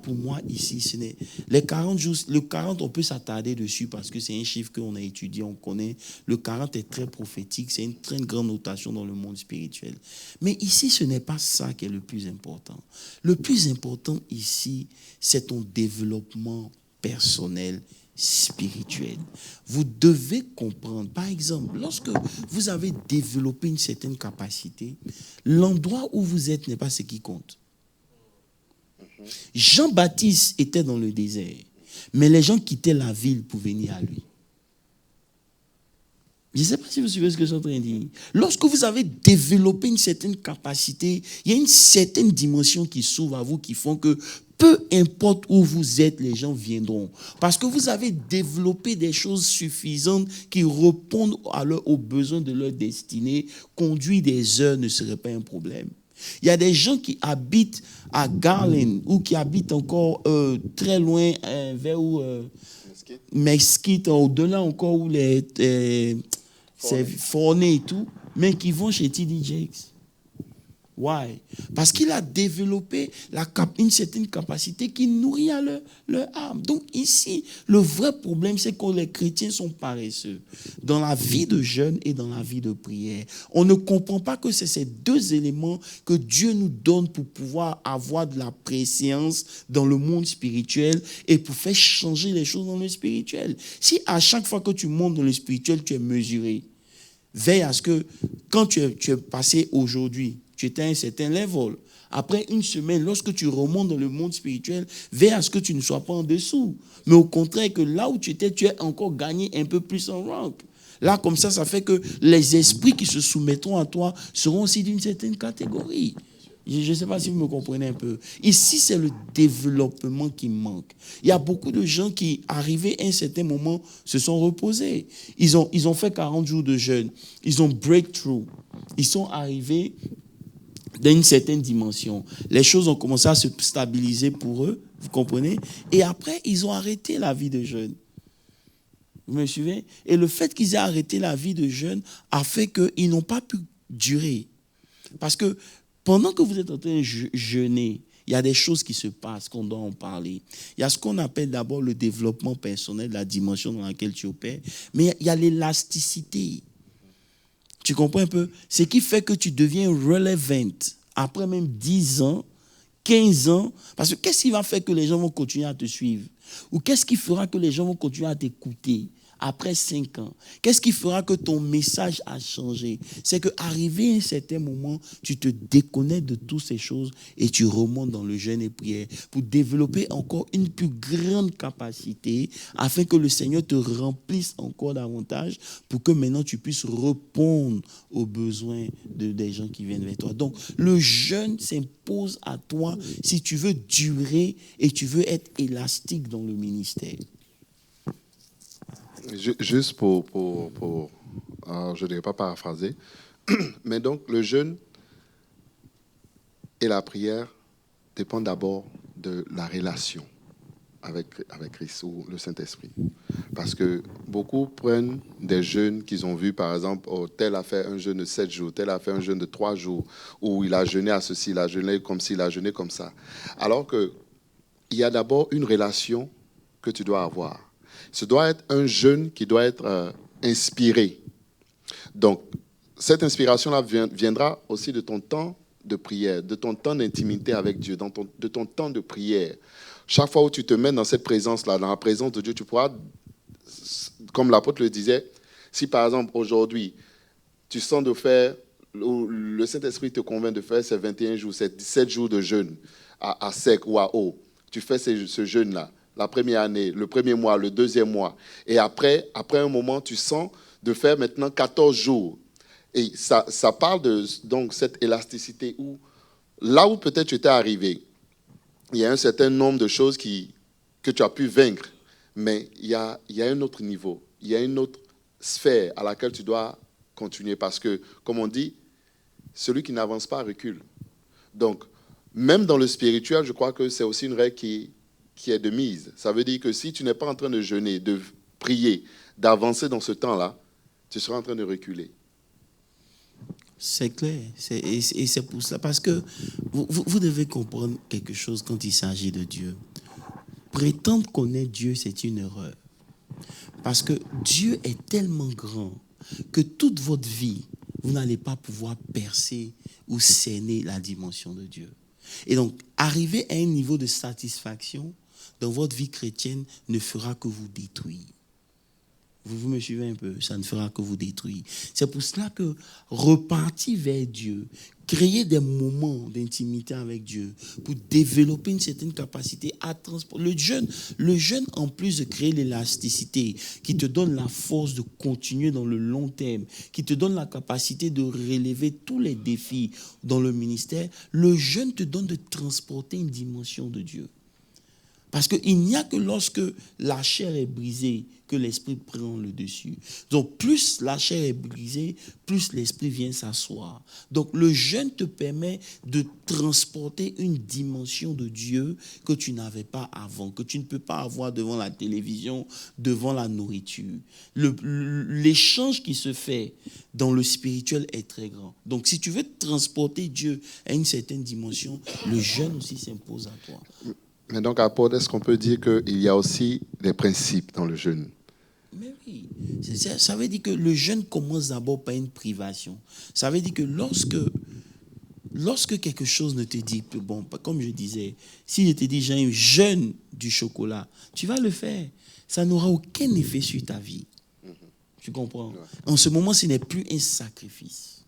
Pour moi, ici, ce n'est les 40 jours. Le 40, on peut s'attarder dessus parce que c'est un chiffre qu'on a étudié, on connaît. Le 40 est très prophétique, c'est une très grande notation dans le monde spirituel. Mais ici, ce n'est pas ça qui est le plus important. Le plus important ici, c'est ton développement personnel, spirituel. Vous devez comprendre, par exemple, lorsque vous avez développé une certaine capacité, l'endroit où vous êtes n'est pas ce qui compte. Jean-Baptiste était dans le désert. Mais les gens quittaient la ville pour venir à lui. Je ne sais pas si vous suivez ce que je suis en train de dire. Lorsque vous avez développé une certaine capacité, il y a une certaine dimension qui s'ouvre à vous qui font que peu importe où vous êtes, les gens viendront. Parce que vous avez développé des choses suffisantes qui répondent aux besoins de leur destinée. Conduire des heures ne serait pas un problème. Il y a des gens qui habitent à Garland ou qui habitent encore très loin vers où Mesquite, au-delà encore où c'est Forney et tout, mais qui vont chez TD Jakes. Why? Parce qu'il a développé une certaine capacité qui nourrit à leur âme. Donc ici, le vrai problème, c'est que les chrétiens sont paresseux dans la vie de jeûne et dans la vie de prière. On ne comprend pas que c'est ces deux éléments que Dieu nous donne pour pouvoir avoir de la préscience dans le monde spirituel et pour faire changer les choses dans le spirituel. Si à chaque fois que tu montes dans le spirituel, tu es mesuré, veille à ce que quand tu es passé aujourd'hui, tu étais à un certain level. Après une semaine, lorsque tu remontes dans le monde spirituel, veille à ce que tu ne sois pas en dessous. Mais au contraire, que là où tu étais, tu as encore gagné un peu plus en rank. Là, comme ça fait que les esprits qui se soumettront à toi seront aussi d'une certaine catégorie. Je ne sais pas si vous me comprenez un peu. Ici, c'est le développement qui manque. Il y a beaucoup de gens qui, arrivés à un certain moment, se sont reposés. Ils ont fait 40 jours de jeûne. Ils ont breakthrough. Ils sont arrivés dans une certaine dimension. Les choses ont commencé à se stabiliser pour eux, vous comprenez? Et après, ils ont arrêté la vie de jeûne. Vous me suivez? Et le fait qu'ils aient arrêté la vie de jeûne a fait qu'ils n'ont pas pu durer. Parce que pendant que vous êtes en train de jeûner, il y a des choses qui se passent qu'on doit en parler. Il y a ce qu'on appelle d'abord le développement personnel, la dimension dans laquelle tu opères, mais il y a l'élasticité. Tu comprends un peu? Ce qui fait que tu deviens relevant après même 10 ans, 15 ans. Parce que qu'est-ce qui va faire que les gens vont continuer à te suivre? Ou qu'est-ce qui fera que les gens vont continuer à t'écouter après 5 ans? Qu'est-ce qui fera que ton message a changé? C'est qu'arrivé à un certain moment, tu te déconnectes de toutes ces choses et tu remontes dans le jeûne et prière pour développer encore une plus grande capacité afin que le Seigneur te remplisse encore davantage pour que maintenant tu puisses répondre aux besoins des gens qui viennent vers toi. Donc, le jeûne s'impose à toi si tu veux durer et tu veux être élastique dans le ministère. Juste je ne dirais pas paraphraser, mais donc le jeûne et la prière dépendent d'abord de la relation avec Christ ou le Saint-Esprit. Parce que beaucoup prennent des jeûnes qu'ils ont vus, par exemple, oh, tel a fait un jeûne de 7 jours, tel a fait un jeûne de 3 jours, ou il a jeûné à ceci, il a jeûné comme ci, il a jeûné comme ça. Alors qu'il y a d'abord une relation que tu dois avoir. Ce doit être un jeûne qui doit être inspiré. Donc, cette inspiration-là viendra aussi de ton temps de prière, de ton temps d'intimité avec Dieu, de ton temps de prière. Chaque fois où tu te mets dans cette présence-là, dans la présence de Dieu, tu pourras, comme l'apôtre le disait, si par exemple aujourd'hui, tu sens de faire, le Saint-Esprit te convainc de faire ces 21 jours, ces 17 jours de jeûne à sec ou à eau, tu fais ce jeûne-là. La première année, le premier mois, le deuxième mois. Et après un moment, tu sens de faire maintenant 14 jours. Et ça parle de donc, cette élasticité où, là où peut-être tu étais arrivé, il y a un certain nombre de choses que tu as pu vaincre. Mais il y a un autre niveau, il y a une autre sphère à laquelle tu dois continuer. Parce que, comme on dit, celui qui n'avance pas recule. Donc, même dans le spirituel, je crois que c'est aussi une règle qui est de mise. Ça veut dire que si tu n'es pas en train de jeûner, de prier, d'avancer dans ce temps-là, tu seras en train de reculer. C'est clair. Et c'est pour ça. Parce que vous devez comprendre quelque chose quand il s'agit de Dieu. Prétendre connaître Dieu, c'est une erreur. Parce que Dieu est tellement grand que toute votre vie, vous n'allez pas pouvoir percer ou cerner la dimension de Dieu. Et donc, arriver à un niveau de satisfaction dans votre vie chrétienne ne fera que vous détruire. Vous me suivez un peu? Ça ne fera que vous détruire. C'est pour cela que repartir vers Dieu, créer des moments d'intimité avec Dieu pour développer une certaine capacité à transporter. Le jeûne, en plus de créer l'élasticité, qui te donne la force de continuer dans le long terme, qui te donne la capacité de relever tous les défis dans le ministère, le jeûne te donne de transporter une dimension de Dieu. Parce qu'il n'y a que lorsque la chair est brisée que l'esprit prend le dessus. Donc plus la chair est brisée, plus l'esprit vient s'asseoir. Donc le jeûne te permet de transporter une dimension de Dieu que tu n'avais pas avant, que tu ne peux pas avoir devant la télévision, devant la nourriture. L'échange qui se fait dans le spirituel est très grand. Donc si tu veux transporter Dieu à une certaine dimension, le jeûne aussi s'impose à toi. Mais donc, apôtre, est-ce qu'on peut dire qu'il y a aussi des principes dans le jeûne? Mais oui, ça veut dire que le jeûne commence d'abord par une privation. Ça veut dire que lorsque quelque chose ne te dit plus, bon, comme je disais, si je te dis j'ai un jeûne du chocolat, tu vas le faire. Ça n'aura aucun effet sur ta vie. Tu comprends? Ouais. En ce moment, ce n'est plus un sacrifice.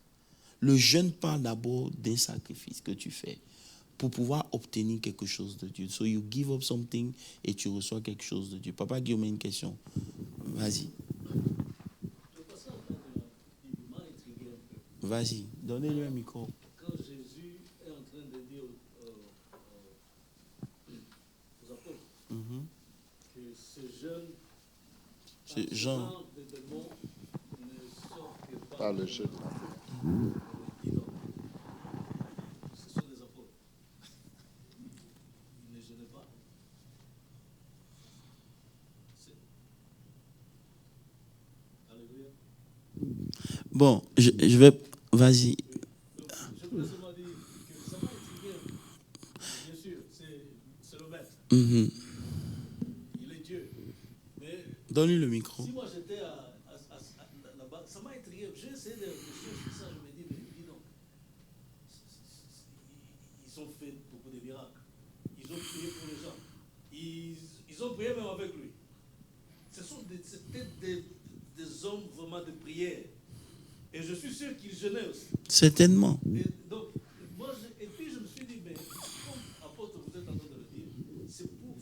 Le jeûne parle d'abord d'un sacrifice que tu fais pour pouvoir obtenir quelque chose de Dieu. So you give up something et tu reçois quelque chose de Dieu. Papa Guillaume a une question. Vas-y. Vas-y, donnez-lui un micro. Quand Jésus est en train de dire aux apôtres que ce genre de démons ne sort que par le jeûne. Ce sont des apôtres. Ils ne jeûnent pas. Alléluia. Bon, je vais... Vas-y. Je voulais seulement dire que ça m'a intrigué. Bien sûr, c'est le maître. Il est Dieu. Mais donne-lui le micro. Si moi j'étais là-bas, ça m'a intrigué. J'ai essayé de réfléchir sur ça. Je me dis, mais dis donc, ils ont fait beaucoup de miracles. Ils ont prié pour les gens. Ils ont prié même avec lui. C'était des hommes vraiment de prière. Et je suis sûr qu'ils jeûnaient aussi. Certainement. Et puis je me suis dit, mais comme apôtre, vous êtes en train de le dire, c'est pour...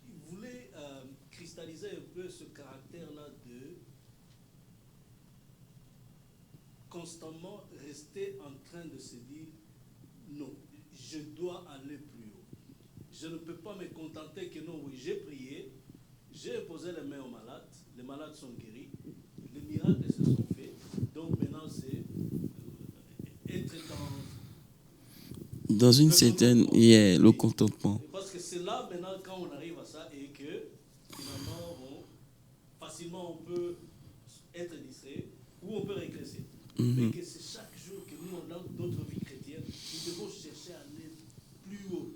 Il voulait cristalliser un peu ce caractère-là de constamment rester en train de se dire, non, je dois aller plus haut. Je ne peux pas me contenter que non, oui, j'ai prié, j'ai posé les mains aux malades sont guéris, les miracles se sont faits. Donc maintenant, c'est être dans une certaine... le contentement. Parce que c'est là, maintenant, quand on arrive à ça, et que finalement, facilement, on peut être distrait, ou on peut régresser. Mais que c'est chaque jour que nous, dans notre vie chrétienne, nous devons chercher à aller plus haut,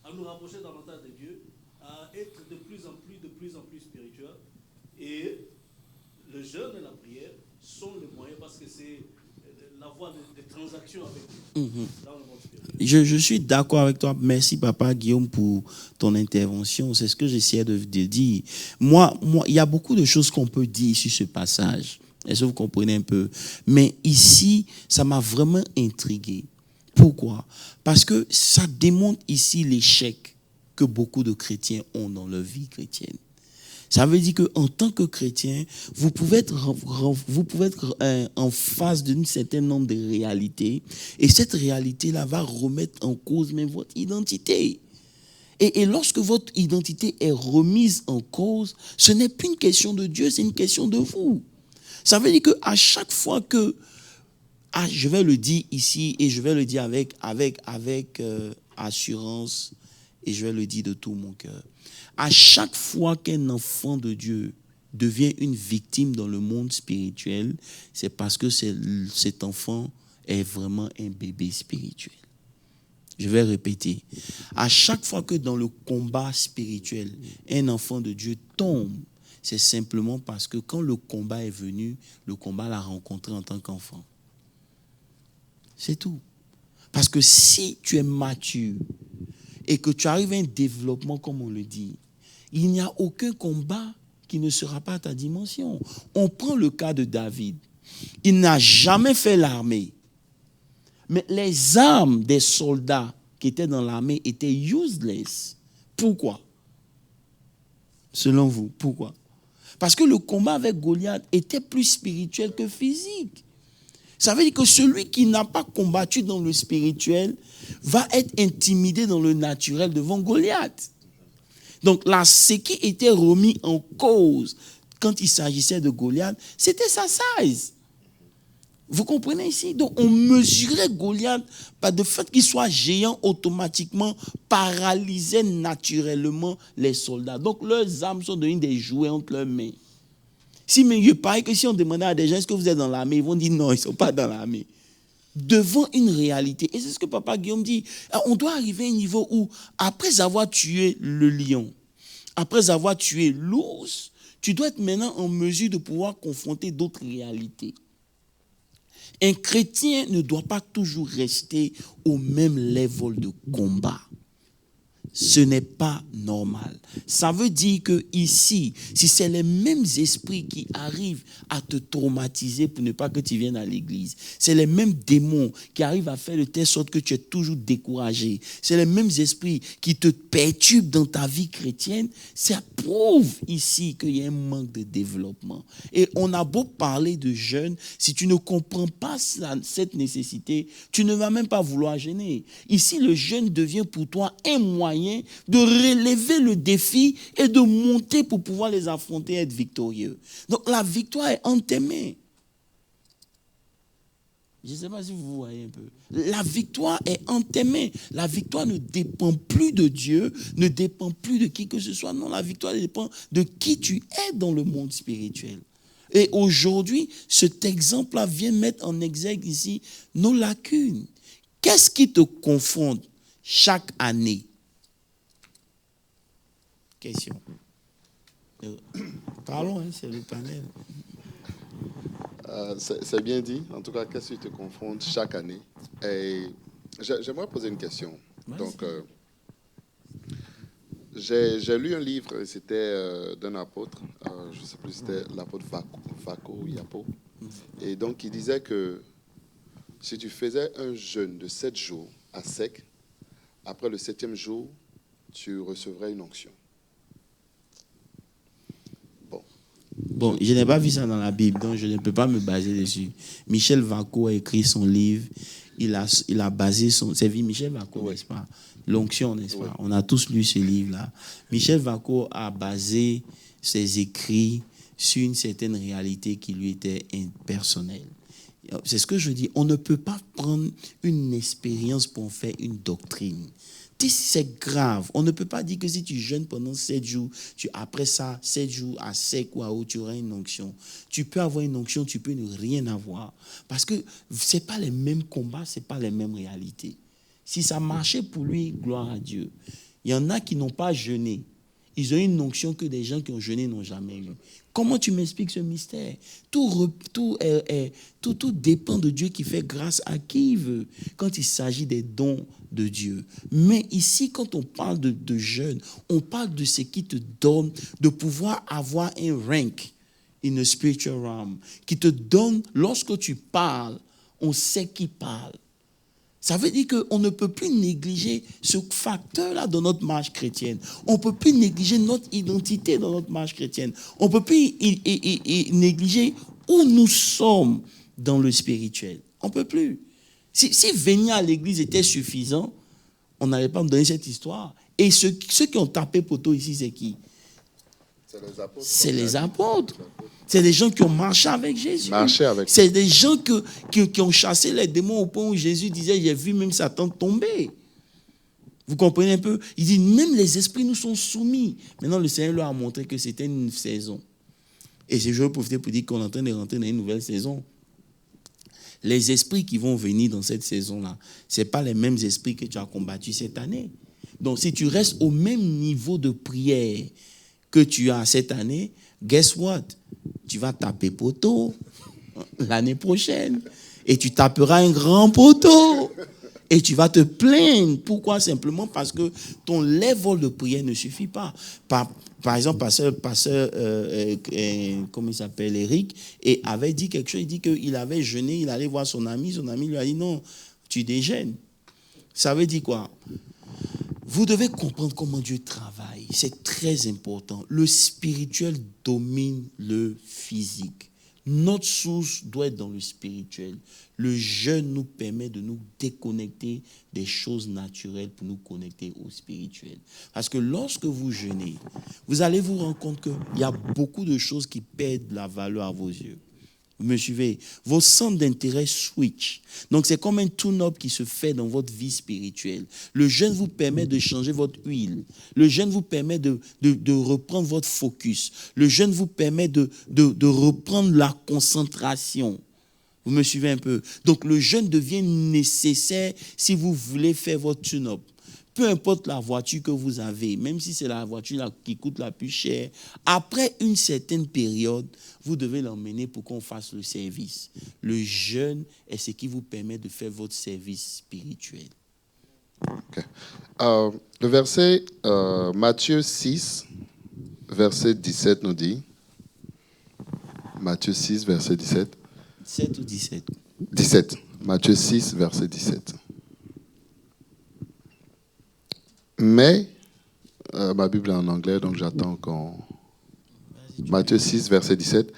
à nous rapprocher davantage de Dieu, à être de plus en plus spirituel. Et le jeûne et la prière sont les moyens, parce que c'est la voie de transactions avec Dieu dans le monde spirituel. Je suis d'accord avec toi. Merci, Papa Guillaume, pour ton intervention. C'est ce que j'essayais de dire. Moi, il y a beaucoup de choses qu'on peut dire sur ce passage. Est-ce que vous comprenez un peu? Mais ici, ça m'a vraiment intrigué. Pourquoi? Parce que ça démontre ici l'échec que beaucoup de chrétiens ont dans leur vie chrétienne. Ça veut dire qu'en tant que chrétien, vous pouvez être en face d'un certain nombre de réalités, et cette réalité-là va remettre en cause même votre identité. Et lorsque votre identité est remise en cause, ce n'est plus une question de Dieu, c'est une question de vous. Ça veut dire qu'à chaque fois que, je vais le dire ici, et je vais le dire avec assurance, et je vais le dire de tout mon cœur. À chaque fois qu'un enfant de Dieu devient une victime dans le monde spirituel, c'est parce que cet enfant est vraiment un bébé spirituel. Je vais répéter. À chaque fois que dans le combat spirituel, un enfant de Dieu tombe, c'est simplement parce que quand le combat est venu, le combat l'a rencontré en tant qu'enfant. C'est tout. Parce que si tu es mature et que tu arrives à un développement, comme on le dit, il n'y a aucun combat qui ne sera pas à ta dimension. On prend le cas de David. Il n'a jamais fait l'armée. Mais les armes des soldats qui étaient dans l'armée étaient useless. Pourquoi? Selon vous, pourquoi? Parce que le combat avec Goliath était plus spirituel que physique. Ça veut dire que celui qui n'a pas combattu dans le spirituel va être intimidé dans le naturel devant Goliath. Donc là, ce qui était remis en cause quand il s'agissait de Goliath, c'était sa size. Vous comprenez ici? Donc on mesurait Goliath par le fait qu'il soit géant, automatiquement paralysait naturellement les soldats. Donc leurs armes sont devenues des jouets entre leurs mains. Si, mais il paraît que si on demandait à des gens, est-ce que vous êtes dans l'armée, ils vont dire non, ils ne sont pas dans l'armée. Devant une réalité. Et c'est ce que Papa Guillaume dit. On doit arriver à un niveau où, après avoir tué le lion, après avoir tué l'ours, tu dois être maintenant en mesure de pouvoir confronter d'autres réalités. Un chrétien ne doit pas toujours rester au même level de combat. Ce n'est pas normal. Ça veut dire que ici, si c'est les mêmes esprits qui arrivent à te traumatiser pour ne pas que tu viennes à l'église, c'est les mêmes démons qui arrivent à faire de telle sorte que tu es toujours découragé, c'est les mêmes esprits qui te perturbent dans ta vie chrétienne, ça prouve ici qu'il y a un manque de développement. Et on a beau parler de jeûne, si tu ne comprends pas cette nécessité, tu ne vas même pas vouloir jeûner. Ici, le jeûne devient pour toi un moyen de relever le défi et de monter pour pouvoir les affronter et être victorieux. Donc la victoire est entre tes mains. Je ne sais pas si vous voyez un peu. La victoire est entre tes mains. La victoire ne dépend plus de Dieu, ne dépend plus de qui que ce soit. Non, la victoire dépend de qui tu es dans le monde spirituel. Et aujourd'hui, cet exemple-là vient mettre en exergue ici nos lacunes. Qu'est-ce qui te confronte chaque année? Question. Parlons, c'est le panel. C'est bien dit. En tout cas, qu'est-ce qui te confronte chaque année? Et j'aimerais poser une question. Donc, j'ai lu un livre, c'était d'un apôtre, je ne sais plus si c'était l'apôtre Vaco ou Yapo. Et donc, il disait que si tu faisais un jeûne de 7 jours à sec, après le 7e jour, tu recevrais une onction. Bon, je n'ai pas vu ça dans la Bible, donc je ne peux pas me baser dessus. Michel Vaco a écrit son livre, il a basé son... C'est Michel Vaco, oui. N'est-ce pas? L'onction, n'est-ce pas? On a tous lu ce livre-là. Michel Vaco a basé ses écrits sur une certaine réalité qui lui était impersonnelle. C'est ce que je dis, on ne peut pas prendre une expérience pour en faire une doctrine. C'est grave. On ne peut pas dire que si tu jeûnes pendant 7 jours, après ça, 7 jours à sec ou à eau, tu auras une onction. Tu peux avoir une onction, tu peux ne rien avoir. Parce que ce n'est pas les mêmes combats, ce n'est pas les mêmes réalités. Si ça marchait pour lui, gloire à Dieu. Il y en a qui n'ont pas jeûné. Ils ont une onction que des gens qui ont jeûné n'ont jamais eu. Comment tu m'expliques ce mystère? Tout dépend de Dieu qui fait grâce à qui il veut quand il s'agit des dons de Dieu. Mais ici, quand on parle de jeûne, on parle de ce qui te donne de pouvoir avoir un rank in the spiritual realm, qui te donne, lorsque tu parles, on sait qui parle. Ça veut dire qu'on ne peut plus négliger ce facteur-là dans notre marche chrétienne. On ne peut plus négliger notre identité dans notre marche chrétienne. On ne peut plus négliger où nous sommes dans le spirituel. On ne peut plus. Si venir à l'église était suffisant, on n'allait pas me donner cette histoire. Et ceux qui ont tapé poteau ici, c'est qui? C'est les apôtres. C'est des gens qui ont marché avec Jésus. C'est des gens qui ont chassé les démons au point où Jésus disait, j'ai vu même Satan tomber. Vous comprenez un peu? Il dit, même les esprits nous sont soumis. Maintenant, le Seigneur leur a montré que c'était une saison. Et je veux profiter pour dire qu'on est en train de rentrer dans une nouvelle saison. Les esprits qui vont venir dans cette saison-là, ce n'est pas les mêmes esprits que tu as combattus cette année. Donc, si tu restes au même niveau de prière que tu as cette année, guess what? Tu vas taper poteau l'année prochaine. Et tu taperas un grand poteau. Et tu vas te plaindre. Pourquoi? Simplement parce que ton level de prière ne suffit pas. Par exemple, pasteur comment il s'appelle, Eric, et avait dit quelque chose. Il dit qu'il avait jeûné, il allait voir son ami lui a dit non, tu déjeûnes. Ça veut dire quoi? Vous devez comprendre comment Dieu travaille. C'est très important. Le spirituel domine le physique. Notre source doit être dans le spirituel. Le jeûne nous permet de nous déconnecter des choses naturelles pour nous connecter au spirituel. Parce que lorsque vous jeûnez, vous allez vous rendre compte qu'il y a beaucoup de choses qui perdent la valeur à vos yeux. Vous me suivez? Vos centres d'intérêt switch. Donc, c'est comme un tune-up qui se fait dans votre vie spirituelle. Le jeûne vous permet de changer votre huile. Le jeûne vous permet de reprendre votre focus. Le jeûne vous permet de reprendre la concentration. Vous me suivez un peu? Donc, le jeûne devient nécessaire si vous voulez faire votre tune-up. Peu importe la voiture que vous avez, même si c'est la voiture qui coûte la plus chère, après une certaine période, vous devez l'emmener pour qu'on fasse le service. Le jeûne est ce qui vous permet de faire votre service spirituel. Okay. Le verset Matthieu 6, verset 17 nous dit, Matthieu 6, verset 17. 7 ou 17? 17. Matthieu 6, verset 17. Mais, ma Bible est en anglais, donc j'attends qu'on... Matthieu 6, verset 17.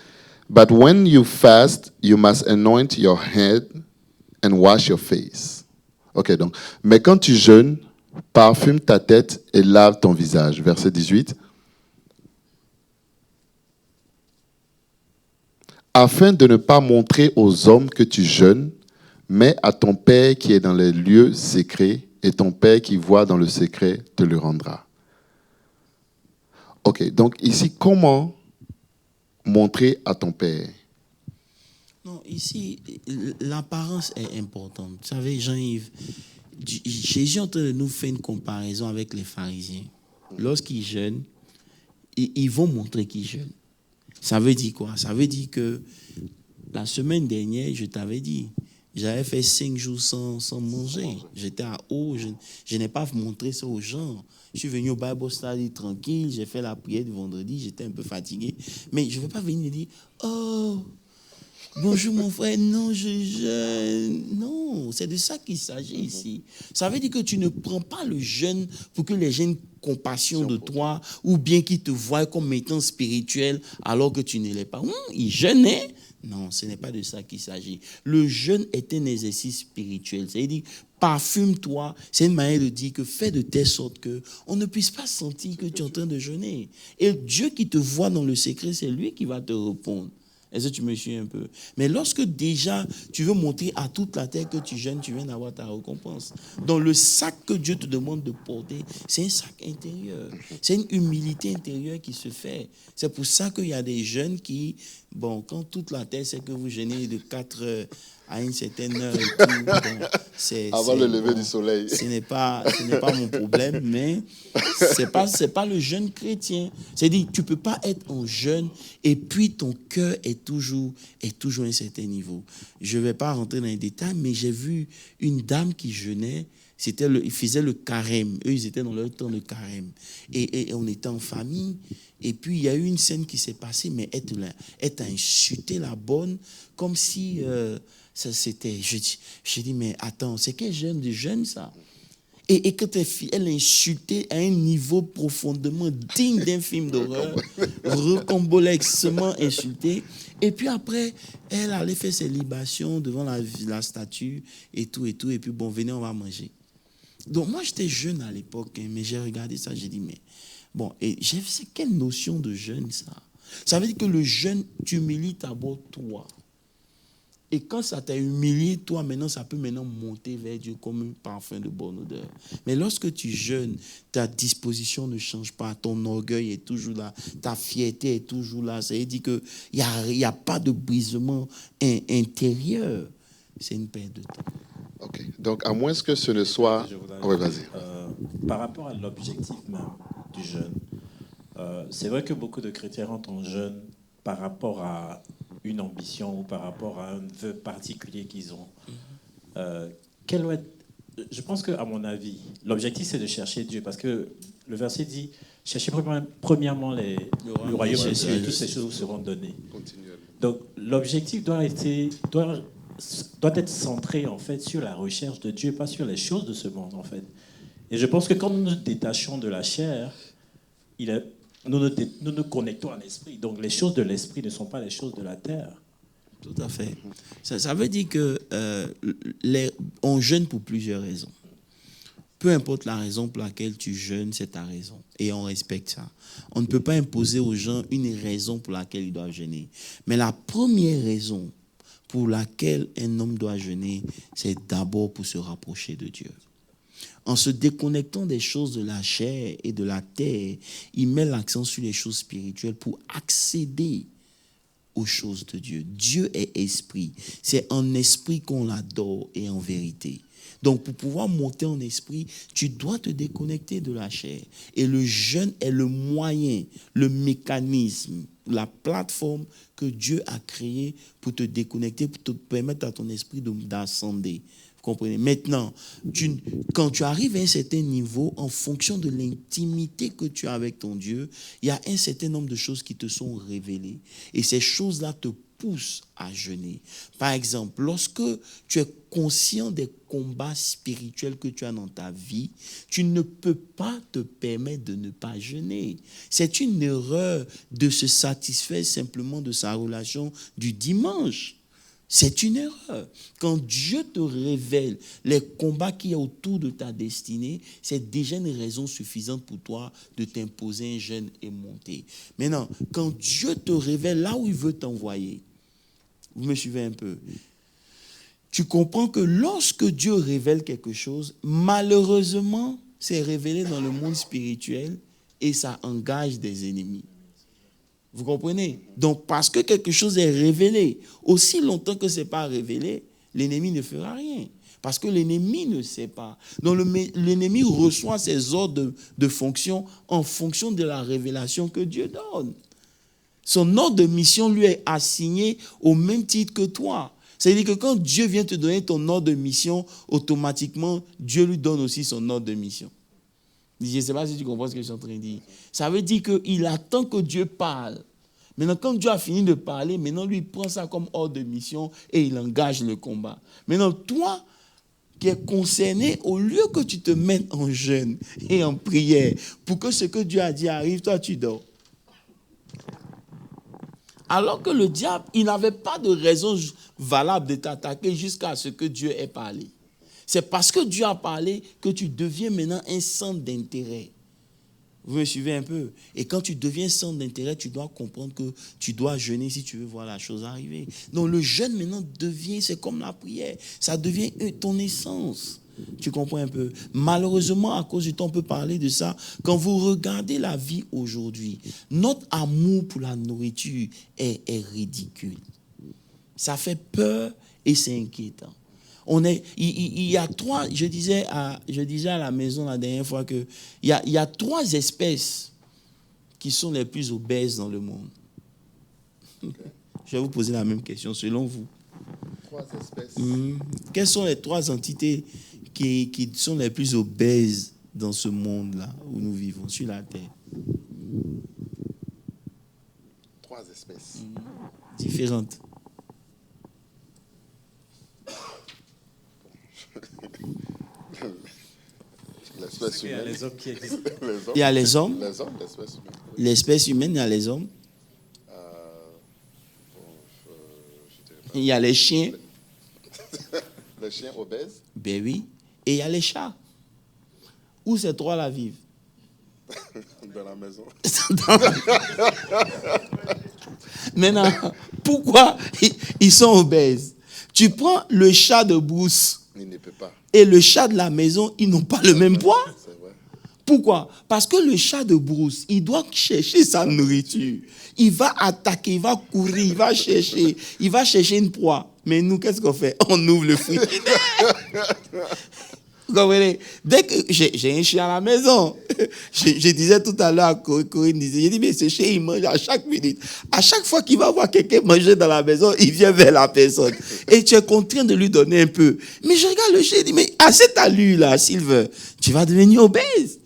But when you fast, you must anoint your head and wash your face. Ok, donc, mais quand tu jeûnes, parfume ta tête et lave ton visage. Verset 18. Afin de ne pas montrer aux hommes que tu jeûnes, mais à ton Père qui est dans les lieux secrets, et ton Père qui voit dans le secret te le rendra. Ok, donc ici, comment montrer à ton Père? Non, ici, l'apparence est importante. Vous savez, Jean-Yves, Jésus est en train de nous faire une comparaison avec les pharisiens. Lorsqu'ils jeûnent, ils vont montrer qu'ils jeûnent. Ça veut dire quoi? Ça veut dire que la semaine dernière, je t'avais dit, j'avais fait 5 jours sans manger. J'étais à haut, je n'ai pas montré ça aux gens. Je suis venu au Bible study tranquille, j'ai fait la prière du vendredi, j'étais un peu fatigué. Mais je ne vais pas venir dire, oh, bonjour mon frère, non, je jeûne. Non, c'est de ça qu'il s'agit ici. Ça veut dire que tu ne prends pas le jeûne pour que les gens aient compassion de toi ou bien qu'ils te voient comme étant spirituel alors que tu ne l'es pas. Il jeûnait. Non, ce n'est pas de ça qu'il s'agit. Le jeûne est un exercice spirituel. C'est-à-dire, parfume-toi. C'est une manière de dire que fais de telle sorte qu'on ne puisse pas sentir que tu es en train de jeûner. Et Dieu qui te voit dans le secret, c'est lui qui va te répondre. Est-ce que tu me suis un peu? Mais lorsque déjà tu veux montrer à toute la terre que tu jeûnes, tu viens d'avoir ta récompense. Donc le sac que Dieu te demande de porter, c'est un sac intérieur. C'est une humilité intérieure qui se fait. C'est pour ça qu'il y a des jeunes qui, bon, quand toute la terre sait que vous jeûnez de 4 heures à une certaine heure et tout, bon, avant le lever du soleil. Ce n'est pas mon problème, mais c'est pas le jeûne chrétien. C'est-à-dire, tu ne peux pas être en jeûne et puis ton cœur est toujours à un certain niveau. Je ne vais pas rentrer dans les détails, mais j'ai vu une dame qui jeûnait. Ils faisaient le carême. Eux, ils étaient dans leur temps de carême. Et on était en famille. Et puis, il y a eu une scène qui s'est passée, mais elle a insulté la bonne comme si ça c'était... Je dis, mais attends, c'est quel genre de jeune, ça? Et quand elle a insulté à un niveau profondément digne d'un film d'horreur, recombolexement insulté. Et puis après, elle allait faire ses libations devant la statue et tout. Et puis, bon, venez, on va manger. Donc, moi, j'étais jeune à l'époque, hein, mais j'ai regardé ça, j'ai dit, mais bon, et c'est quelle notion de jeûne, ça? Ça veut dire que le jeûne t'humilie d'abord toi. Et quand ça t'a humilié, toi, maintenant, ça peut maintenant monter vers Dieu comme un parfum de bonne odeur. Mais lorsque tu jeûnes, ta disposition ne change pas, ton orgueil est toujours là, ta fierté est toujours là. Ça veut dire qu'il n'y a pas de brisement intérieur. C'est une perte de temps. Ok. Donc, à moins que ce ne soit... Oui, vas-y. Par rapport à l'objectif même du jeûne, c'est vrai que beaucoup de chrétiens rentrent en jeûne par rapport à une ambition ou par rapport à un vœu particulier qu'ils ont. Quel doit être Je pense qu'à mon avis, l'objectif, c'est de chercher Dieu. Parce que le verset dit, cherchez premièrement le royaume des cieux et toutes ces choses vous seront données. Donc, l'objectif doit être centré, en fait, sur la recherche de Dieu, pas sur les choses de ce monde, en fait. Et je pense que quand nous nous détachons de la chair, nous nous connectons à l'esprit. Donc, les choses de l'esprit ne sont pas les choses de la terre. Tout à fait. Ça veut dire que on jeûne pour plusieurs raisons. Peu importe la raison pour laquelle tu jeûnes, c'est ta raison. Et on respecte ça. On ne peut pas imposer aux gens une raison pour laquelle ils doivent jeûner. Mais la première raison pour laquelle un homme doit jeûner, c'est d'abord pour se rapprocher de Dieu. En se déconnectant des choses de la chair et de la terre, il met l'accent sur les choses spirituelles pour accéder aux choses de Dieu. Dieu est esprit. C'est en esprit qu'on l'adore et en vérité. Donc, pour pouvoir monter en esprit, tu dois te déconnecter de la chair. Et le jeûne est le moyen, le mécanisme, la plateforme que Dieu a créée pour te déconnecter, pour te permettre à ton esprit d'ascender. Vous comprenez? Maintenant, quand tu arrives à un certain niveau, en fonction de l'intimité que tu as avec ton Dieu, il y a un certain nombre de choses qui te sont révélées. Et ces choses-là te poussent à jeûner. Par exemple, lorsque tu es conscient des combats spirituels que tu as dans ta vie, tu ne peux pas te permettre de ne pas jeûner. C'est une erreur de se satisfaire simplement de sa relation du dimanche. C'est une erreur. Quand Dieu te révèle les combats qu'il y a autour de ta destinée, c'est déjà une raison suffisante pour toi de t'imposer un jeûne et monter. Maintenant, quand Dieu te révèle là où il veut t'envoyer, vous me suivez un peu, tu comprends que lorsque Dieu révèle quelque chose, malheureusement, c'est révélé dans le monde spirituel et ça engage des ennemis. Vous comprenez? Donc, parce que quelque chose est révélé, aussi longtemps que ce n'est pas révélé, l'ennemi ne fera rien. Parce que l'ennemi ne sait pas. Donc, l'ennemi reçoit ses ordres de fonction en fonction de la révélation que Dieu donne. Son ordre de mission lui est assigné au même titre que toi. C'est-à-dire que quand Dieu vient te donner ton ordre de mission, automatiquement, Dieu lui donne aussi son ordre de mission. Je ne sais pas si tu comprends ce que je suis en train de dire. Ça veut dire qu'il attend que Dieu parle. Maintenant, quand Dieu a fini de parler, maintenant, lui, il prend ça comme ordre de mission et il engage le combat. Maintenant, toi qui es concerné, au lieu que tu te mettes en jeûne et en prière pour que ce que Dieu a dit arrive, toi, tu dors. Alors que le diable, il n'avait pas de raison valable de t'attaquer jusqu'à ce que Dieu ait parlé. C'est parce que Dieu a parlé que tu deviens maintenant un centre d'intérêt. Vous me suivez un peu? Et quand tu deviens centre d'intérêt, tu dois comprendre que tu dois jeûner si tu veux voir la chose arriver. Donc le jeûne maintenant c'est comme la prière. Ça devient ton essence. Tu comprends un peu? Malheureusement, à cause du temps, on peut parler de ça. Quand vous regardez la vie aujourd'hui, notre amour pour la nourriture est ridicule. Ça fait peur et c'est inquiétant. Il y a trois, je disais à la maison la dernière fois qu'il y a trois espèces qui sont les plus obèses dans le monde. Okay. Je vais vous poser la même question selon vous. Trois espèces. Quelles sont les trois entités qui sont les plus obèses dans ce monde-là où nous vivons, sur la Terre? Trois espèces. Différentes. L'espèce humaine. Il y a les hommes qui existent. Il y a les hommes. Les hommes, l'espèce humaine. L'espèce humaine, il y a les hommes. Il y a les chiens. Les chiens obèses. Ben oui. Et il y a les chats. Où ces trois-là vivent? Dans la maison. Maintenant, pourquoi ils sont obèses? Tu prends le chat de brousse. Il ne peut pas. Et le chat de la maison, ils n'ont pas le même poids. C'est vrai. Pourquoi? Parce que le chat de brousse, il doit chercher sa nourriture. Il va attaquer, il va courir, il va chercher une proie. Mais nous, qu'est-ce qu'on fait? On ouvre le frigidaire. Vous comprenez? Dès que j'ai un chien à la maison, je disais tout à l'heure, Corinne disait, j'ai dit, mais ce chien, il mange à chaque minute. À chaque fois qu'il va voir quelqu'un manger dans la maison, il vient vers la personne. Et tu es contraint de lui donner un peu. Mais je regarde le chien, je dis, mais à cette allure-là, Sylvain, tu vas devenir obèse.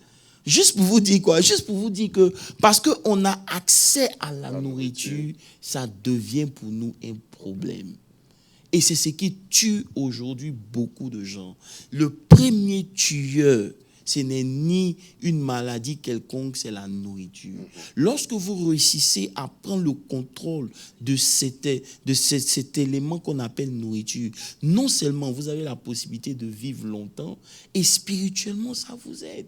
Juste pour vous dire quoi? Juste pour vous dire que parce qu'on a accès à la nourriture, ça devient pour nous un problème. Et c'est ce qui tue aujourd'hui beaucoup de gens. Le premier tueur, ce n'est ni une maladie quelconque, c'est la nourriture. Lorsque vous réussissez à prendre le contrôle de cet élément qu'on appelle nourriture, non seulement vous avez la possibilité de vivre longtemps, et spirituellement, ça vous aide.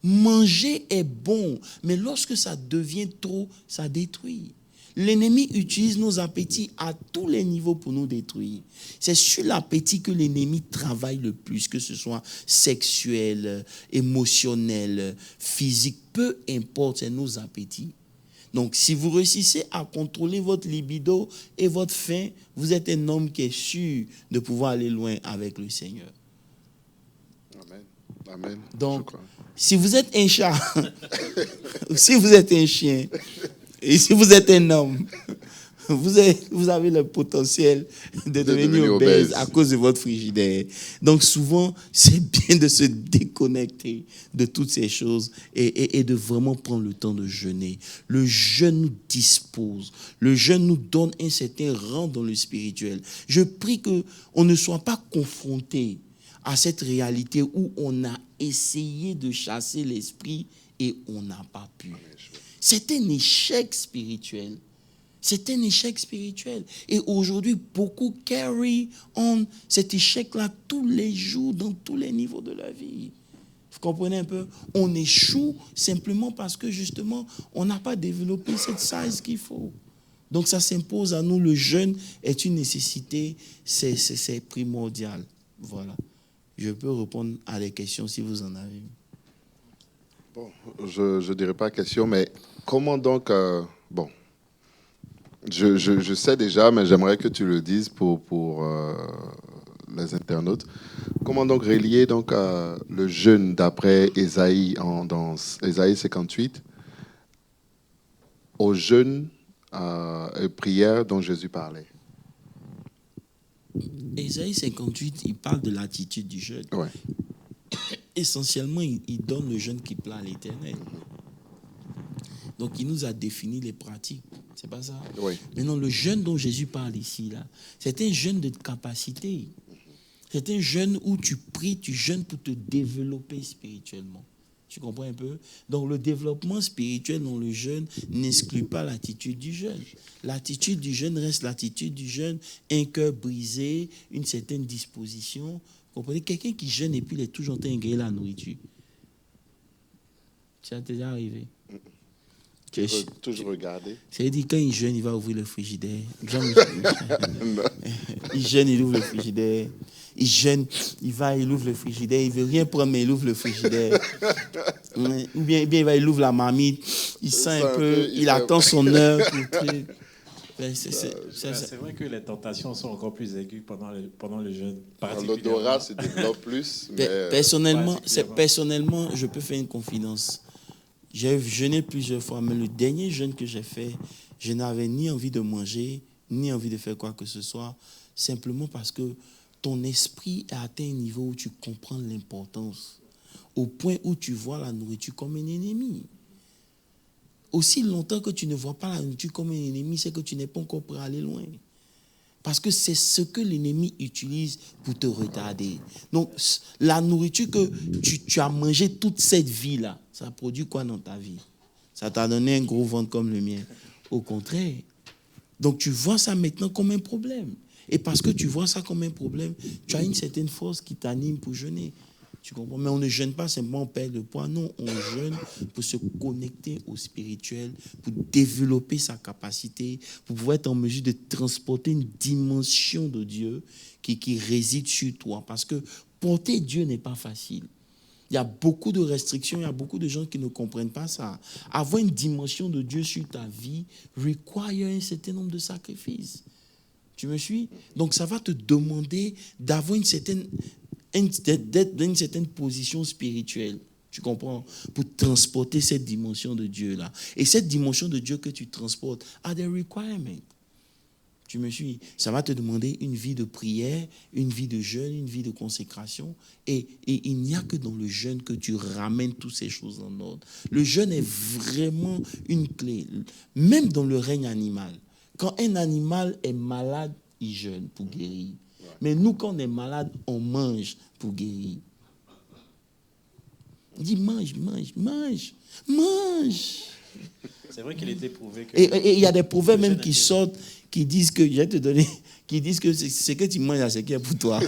Manger est bon, mais lorsque ça devient trop, ça détruit. L'ennemi utilise nos appétits à tous les niveaux pour nous détruire. C'est sur l'appétit que l'ennemi travaille le plus, que ce soit sexuel, émotionnel, physique, peu importe, c'est nos appétits. Donc, si vous réussissez à contrôler votre libido et votre faim, vous êtes un homme qui est sûr de pouvoir aller loin avec le Seigneur. Amen. Amen. Donc, si vous êtes un chat, si vous êtes un chien, et si vous êtes un homme, vous avez le potentiel de devenir obèse à cause de votre frigidaire. Donc souvent, c'est bien de se déconnecter de toutes ces choses et de vraiment prendre le temps de jeûner. Le jeûne nous dispose. Le jeûne nous donne un certain rang dans le spirituel. Je prie qu'on ne soit pas confronté à cette réalité où on a essayé de chasser l'esprit et on n'a pas pu. C'est un échec spirituel. C'est un échec spirituel. Et aujourd'hui, beaucoup carry on cet échec-là tous les jours, dans tous les niveaux de la vie. Vous comprenez un peu? On échoue simplement parce que justement, on n'a pas développé cette size qu'il faut. Donc ça s'impose à nous. Le jeûne est une nécessité, c'est primordial. Voilà. Je peux répondre à des questions si vous en avez. Bon, je ne dirais pas question, mais comment donc... bon, je sais déjà, mais j'aimerais que tu le dises pour les internautes. Comment donc relier donc, le jeûne d'après Ésaïe, dans Ésaïe 58 au jeûne et prière dont Jésus parlait? Ésaïe 58, il parle de l'attitude du jeûne. Ouais. Essentiellement, il donne le jeûne qui plaît à l'Éternel. Donc, il nous a défini les pratiques. C'est pas ça? Oui. Maintenant, le jeûne dont Jésus parle ici, là, c'est un jeûne de capacité. C'est un jeûne où tu pries, tu jeûnes pour te développer spirituellement. Tu comprends un peu? Donc, le développement spirituel dans le jeûne n'exclut pas l'attitude du jeûne. L'attitude du jeûne reste l'attitude du jeûne, un cœur brisé, une certaine disposition. Vous comprenez? Quelqu'un qui jeûne et puis il est toujours en train de griller la nourriture. Ça t'est déjà arrivé? Toujours regarder. C'est-à-dire, quand il jeûne, il va ouvrir le frigidaire. Il jeûne, il ouvre le frigidaire. Il jeûne, il ouvre le frigidaire. Il ne veut rien prendre, mais il ouvre le frigidaire. Ou bien il ouvre la marmite. Il sent un peu, il attend son heure. C'est vrai que les tentations sont encore plus aiguës pendant le jeûne. L'odorat se développe plus. Mais personnellement, je peux faire une confidence. J'ai jeûné plusieurs fois, mais le dernier jeûne que j'ai fait, je n'avais ni envie de manger, ni envie de faire quoi que ce soit, simplement parce que ton esprit a atteint un niveau où tu comprends l'importance, au point où tu vois la nourriture comme un ennemi. Aussi longtemps que tu ne vois pas la nourriture comme un ennemi, c'est que tu n'es pas encore prêt à aller loin. Parce que c'est ce que l'ennemi utilise pour te retarder. Donc, la nourriture que tu as mangé toute cette vie-là, ça produit quoi dans ta vie? Ça t'a donné un gros ventre comme le mien. Au contraire. Donc, tu vois ça maintenant comme un problème. Et parce que tu vois ça comme un problème, tu as une certaine force qui t'anime pour jeûner. Tu comprends? Mais on ne jeûne pas simplement pour perdre le poids. Non, on jeûne pour se connecter au spirituel, pour développer sa capacité, pour pouvoir être en mesure de transporter une dimension de Dieu qui réside sur toi. Parce que porter Dieu n'est pas facile. Il y a beaucoup de restrictions, il y a beaucoup de gens qui ne comprennent pas ça. Avoir une dimension de Dieu sur ta vie requiert un certain nombre de sacrifices. Tu me suis? Donc ça va te demander d'avoir d'être dans une certaine position spirituelle. Tu comprends? Pour transporter cette dimension de Dieu-là. Et cette dimension de Dieu que tu transportes a des requirements. Tu me suis? Ça va te demander une vie de prière, une vie de jeûne, une vie de consécration. Et il n'y a que dans le jeûne que tu ramènes toutes ces choses en ordre. Le jeûne est vraiment une clé. Même dans le règne animal. Quand un animal est malade, il jeûne pour guérir. Mais nous, quand on est malade, on mange pour guérir. On dit mange. C'est vrai qu'il était prouvé que... Et il y a des proverbes même qui sortent, qui disent que, je vais te donner, qui disent que ce que tu manges, c'est ce qui est pour toi.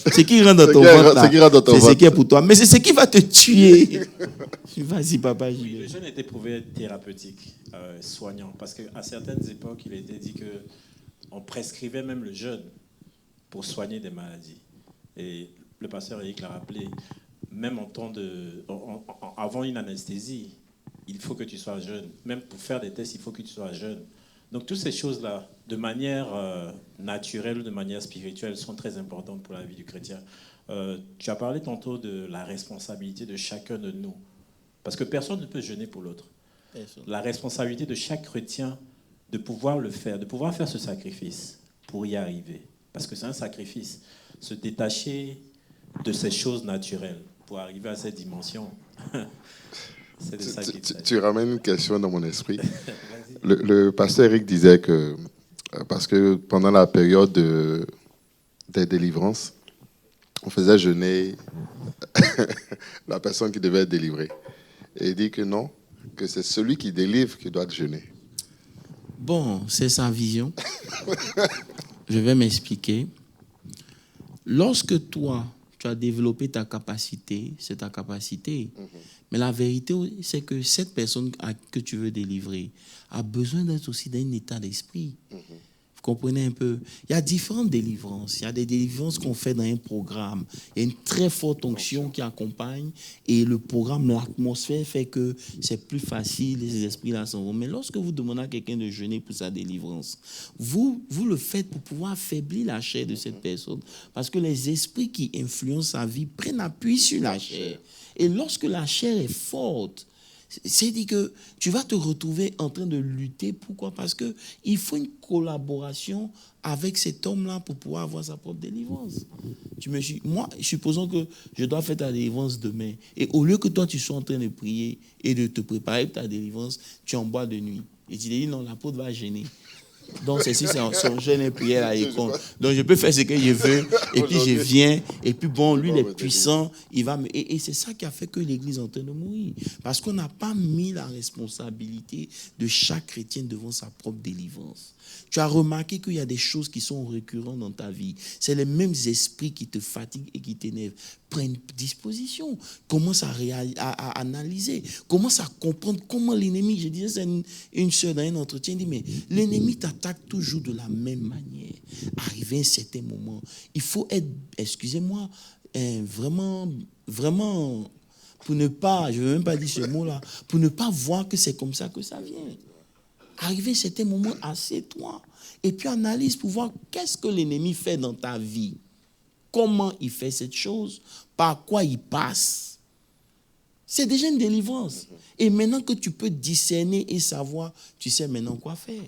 Ce qui rentre dans ton ventre, c'est ce qui est pour toi. Mais c'est ce qui va te tuer. Vas-y, papa. Oui, le jeûne était prouvé thérapeutique, soignant. Parce qu'à certaines époques, il était dit qu'on prescrivait même le jeûne pour soigner des maladies. Et le pasteur Eric l'a rappelé, même avant une anesthésie, il faut que tu sois jeune. Même pour faire des tests, il faut que tu sois jeune. Donc toutes ces choses-là, de manière naturelle ou de manière spirituelle, sont très importantes pour la vie du chrétien. Tu as parlé tantôt de la responsabilité de chacun de nous. Parce que personne ne peut jeûner pour l'autre. La responsabilité de chaque chrétien de pouvoir le faire, de pouvoir faire ce sacrifice pour y arriver. Parce que c'est un sacrifice. Se détacher de ces choses naturelles pour arriver à cette dimension. C'est de ça qu'il s'agit. Tu ramènes une question dans mon esprit. Le pasteur Eric disait que, parce que pendant la période des délivrances, on faisait jeûner la personne qui devait être délivrée. Et il dit que non, que c'est celui qui délivre qui doit jeûner. Bon, c'est sa vision. Je vais m'expliquer. Lorsque toi, tu as développé ta capacité, c'est ta capacité. Mais la vérité, c'est que cette personne que tu veux délivrer a besoin d'être aussi dans un état d'esprit. Vous comprenez un peu? Il y a différentes délivrances. Il y a des délivrances qu'on fait dans un programme. Il y a une très forte onction qui accompagne et le programme, l'atmosphère fait que c'est plus facile, les esprits-là s'en vont. Mais lorsque vous demandez à quelqu'un de jeûner pour sa délivrance, vous le faites pour pouvoir affaiblir la chair de cette personne. Parce que les esprits qui influencent sa vie prennent appui sur la chair. Et lorsque la chair est forte, c'est dit que tu vas te retrouver en train de lutter. Pourquoi? Parce qu'il faut une collaboration avec cet homme-là pour pouvoir avoir sa propre délivrance. Moi, supposons que je dois faire ta délivrance demain. Et au lieu que toi, tu sois en train de prier et de te préparer pour ta délivrance, tu es en bois de nuit. Et tu te dis, non, l'apôtre va gêner. Donc, c'est si c'est son jeûne et prière à l'école. Donc, je peux faire ce que je veux. Et puis, je viens. Et puis, bon, lui, il est puissant. Il va et c'est ça qui a fait que l'Église est en train de mourir. Parce qu'on n'a pas mis la responsabilité de chaque chrétien devant sa propre délivrance. Tu as remarqué qu'il y a des choses qui sont récurrentes dans ta vie. C'est les mêmes esprits qui te fatiguent et qui t'énervent. Prends une disposition. Commence à analyser. Commence à comprendre comment l'ennemi, je disais, c'est une sœur dans un entretien, dit, mais l'ennemi t'attaque toujours de la même manière. Arrivé à un certain moment, il faut être, excusez-moi, vraiment, pour ne pas, je ne veux même pas dire ce mot-là, pour ne pas voir que c'est comme ça que ça vient. Arrivé à certains moments, assieds-toi et puis analyse pour voir qu'est-ce que l'ennemi fait dans ta vie. Comment il fait cette chose, par quoi il passe. C'est déjà une délivrance. Et maintenant que tu peux discerner et savoir, tu sais maintenant quoi faire.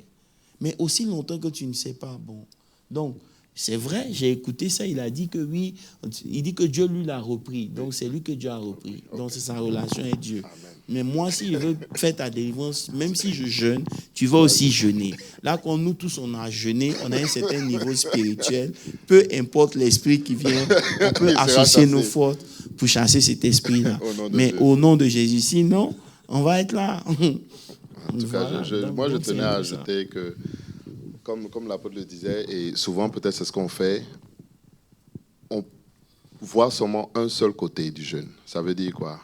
Mais aussi longtemps que tu ne sais pas, bon. Donc, c'est vrai, j'ai écouté ça, il a dit que oui, il dit que Dieu lui l'a repris. Donc, c'est lui que Dieu a repris. Donc, c'est sa relation avec Dieu. Amen. Mais moi, si je veux faire ta délivrance, même si je jeûne, tu vas aussi jeûner. Là, quand nous tous, on a jeûné, on a un certain niveau spirituel. Peu importe l'esprit qui vient, on peut associer nos forces pour chasser cet esprit-là. Mais au nom de Jésus, sinon, on va être là. En tout cas, moi, je tenais à ajouter que, comme l'apôtre le disait, et souvent, peut-être c'est ce qu'on fait, on voit seulement un seul côté du jeûne. Ça veut dire quoi?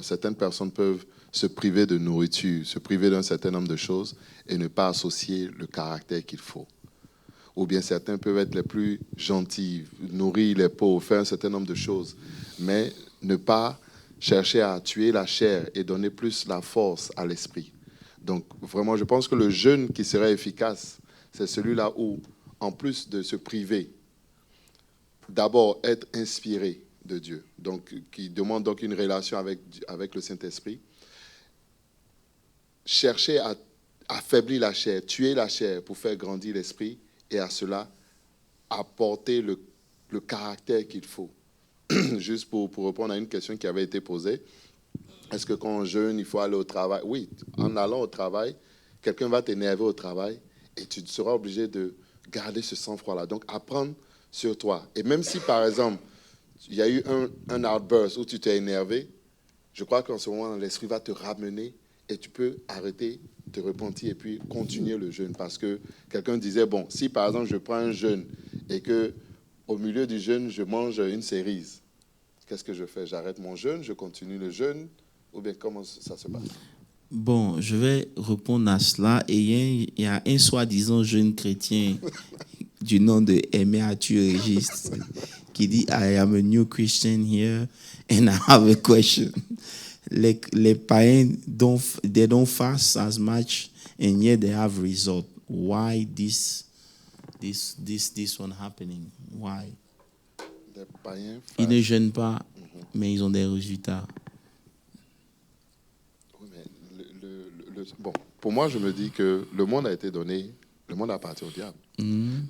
Certaines personnes peuvent se priver de nourriture, se priver d'un certain nombre de choses et ne pas associer le caractère qu'il faut. Ou bien certains peuvent être les plus gentils, nourrir les pauvres, faire un certain nombre de choses, mais ne pas chercher à tuer la chair et donner plus la force à l'esprit. Donc, vraiment, je pense que le jeûne qui serait efficace, c'est celui-là où, en plus de se priver d'abord être inspiré de Dieu, donc qui demande donc une relation avec le Saint-Esprit. Chercher à affaiblir la chair, tuer la chair pour faire grandir l'esprit, et à cela apporter le caractère qu'il faut. Juste pour répondre à une question qui avait été posée, est-ce que quand on jeûne, il faut aller au travail? Oui, en allant au travail, quelqu'un va t'énerver au travail et tu seras obligé de garder ce sang-froid-là. Donc, apprendre sur toi. Et même si, par exemple, il y a eu un outburst où tu t'es énervé, je crois qu'en ce moment, l'esprit va te ramener et tu peux arrêter, te repentir et puis continuer le jeûne. Parce que quelqu'un disait, bon, si par exemple je prends un jeûne et qu'au milieu du jeûne, je mange une cerise, qu'est-ce que je fais? J'arrête mon jeûne, je continue le jeûne, ou bien comment ça se passe? Bon, je vais répondre à cela. Et il y a un soi-disant jeune chrétien du nom de Aimé Arthur Régis qui dit I am a new Christian here and I have a question. Les païens they don't fast as much and yet they have result. Why this one happening? Why? Les païens Ils ne jeûnent pas, mais ils ont des résultats. Oui, mais bon, pour moi, je me dis que le monde a été donné, le monde appartient au diable.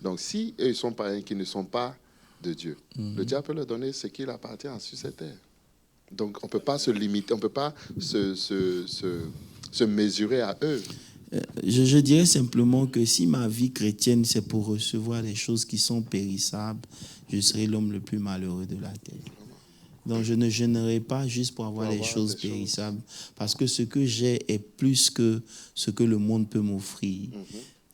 Donc, si eux, ils sont païens qui ne sont pas de Dieu, le diable peut leur donner ce qu'il appartient sur cette terre. Donc, on ne peut pas se limiter, on ne peut pas se mesurer à eux. Je dirais simplement que si ma vie chrétienne, c'est pour recevoir des choses qui sont périssables, je serai l'homme le plus malheureux de la terre. Donc, je ne gênerai pas juste pour avoir des choses périssables, parce que ce que j'ai est plus que ce que le monde peut m'offrir.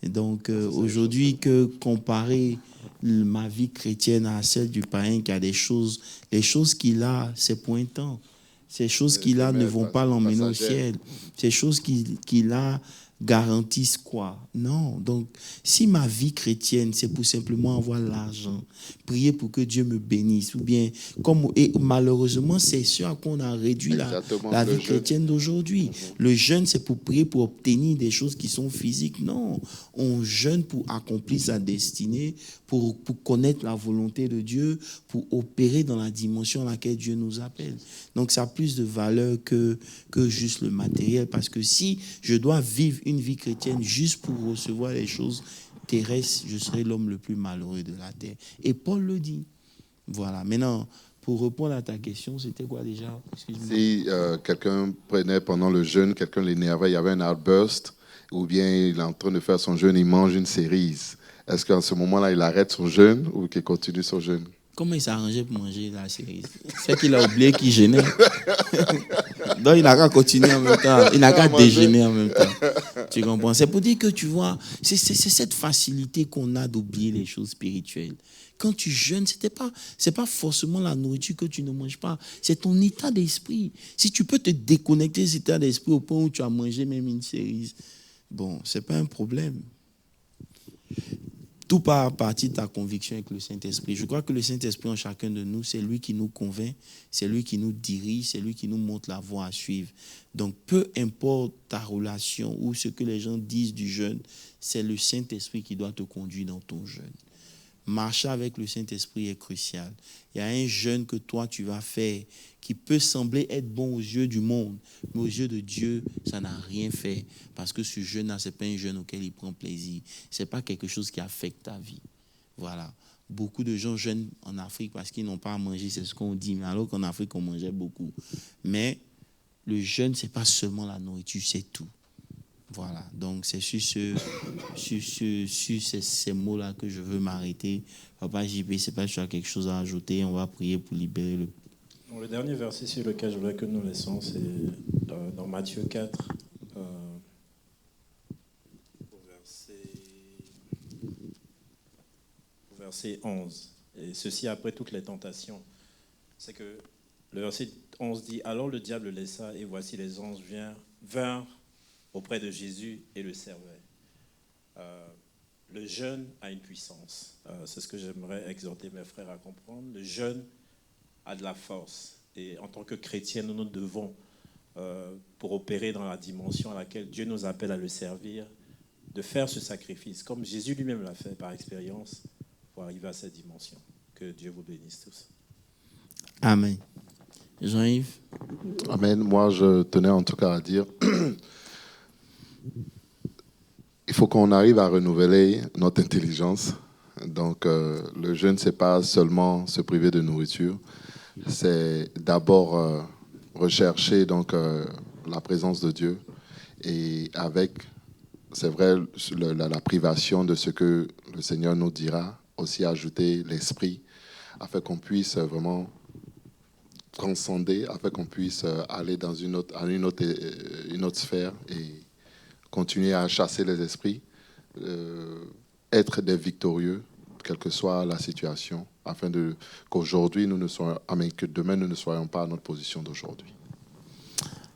Et donc, aujourd'hui, que comparer ma vie chrétienne à celle du païen qui a des choses, les choses qu'il a, c'est pointant. Ces choses qu'il a ne vont pas l'emmener au ciel. Ces choses qu'il a garantissent quoi? Non. Donc, si ma vie chrétienne, c'est pour simplement avoir l'argent, prier pour que Dieu me bénisse, ou bien, et malheureusement, c'est ce à quoi on a réduit la vie chrétienne d'aujourd'hui. Le jeûne, c'est pour prier, pour obtenir des choses qui sont physiques. Non. On jeûne pour accomplir sa destinée, pour connaître la volonté de Dieu, pour opérer dans la dimension à laquelle Dieu nous appelle. Donc, ça a plus de valeur que juste le matériel, parce que si je dois vivre une vie chrétienne juste pour recevoir les choses terrestres, je serai l'homme le plus malheureux de la terre. Et Paul le dit. Voilà. Maintenant, pour répondre à ta question, c'était quoi déjà? Si quelqu'un prenait pendant le jeûne, quelqu'un l'énervait, il y avait un outburst, ou bien il est en train de faire son jeûne, il mange une cerise. Est-ce qu'en ce moment-là, il arrête son jeûne ou qu'il continue son jeûne? Comment il s'est arrangé pour manger la cerise? C'est qu'il a oublié qu'il gênait. Donc, il n'a qu'à continuer en même temps. Il n'a qu'à déjeuner en même temps. Tu comprends? C'est pour dire que, tu vois, c'est cette facilité qu'on a d'oublier les choses spirituelles. Quand tu jeûnes, c'est pas forcément la nourriture que tu ne manges pas. C'est ton état d'esprit. Si tu peux te déconnecter de cet état d'esprit au point où tu as mangé même une cerise, bon, c'est pas un problème. Tout part à partir de ta conviction avec le Saint-Esprit. Je crois que le Saint-Esprit en chacun de nous, c'est lui qui nous convainc, c'est lui qui nous dirige, c'est lui qui nous montre la voie à suivre. Donc, peu importe ta relation ou ce que les gens disent du jeûne, c'est le Saint-Esprit qui doit te conduire dans ton jeûne. Marcher avec le Saint-Esprit est crucial. Il y a un jeûne que toi, tu vas faire qui peut sembler être bon aux yeux du monde, mais aux yeux de Dieu, ça n'a rien fait. Parce que ce jeûne-là, ce n'est pas un jeûne auquel il prend plaisir. Ce n'est pas quelque chose qui affecte ta vie. Voilà. Beaucoup de gens jeûnent en Afrique parce qu'ils n'ont pas à manger, c'est ce qu'on dit. Mais alors qu'en Afrique, on mangeait beaucoup. Mais le jeûne, ce n'est pas seulement la nourriture, c'est tout. Voilà, donc c'est sur ces mots-là que je veux m'arrêter. Papa JB, c'est pas que tu as quelque chose à ajouter, on va prier pour libérer le... Bon, le dernier verset sur lequel je voudrais que nous laissons, c'est dans Matthieu 4, au verset 11. Et ceci après toutes les tentations. C'est que le verset 11 dit « Alors le diable le laissa, et voici les anges vinrent auprès de Jésus et le servait. » Le jeûne a une puissance. C'est ce que j'aimerais exhorter mes frères à comprendre. Le jeûne a de la force. Et en tant que chrétiens, nous devons, pour opérer dans la dimension à laquelle Dieu nous appelle à le servir, de faire ce sacrifice, comme Jésus lui-même l'a fait par expérience, pour arriver à cette dimension. Que Dieu vous bénisse tous. Amen. Jean-Yves? Amen. Moi, je tenais en tout cas à dire, il faut qu'on arrive à renouveler notre intelligence. Donc, le jeûne, ce n'est pas seulement se priver de nourriture, c'est d'abord rechercher donc, la présence de Dieu et avec, c'est vrai, la privation de ce que le Seigneur nous dira, aussi ajouter l'esprit afin qu'on puisse vraiment transcender, afin qu'on puisse aller dans une autre sphère et continuer à chasser les esprits, être des victorieux, quelle que soit la situation, afin qu'aujourd'hui, que demain, nous ne soyons pas à notre position d'aujourd'hui.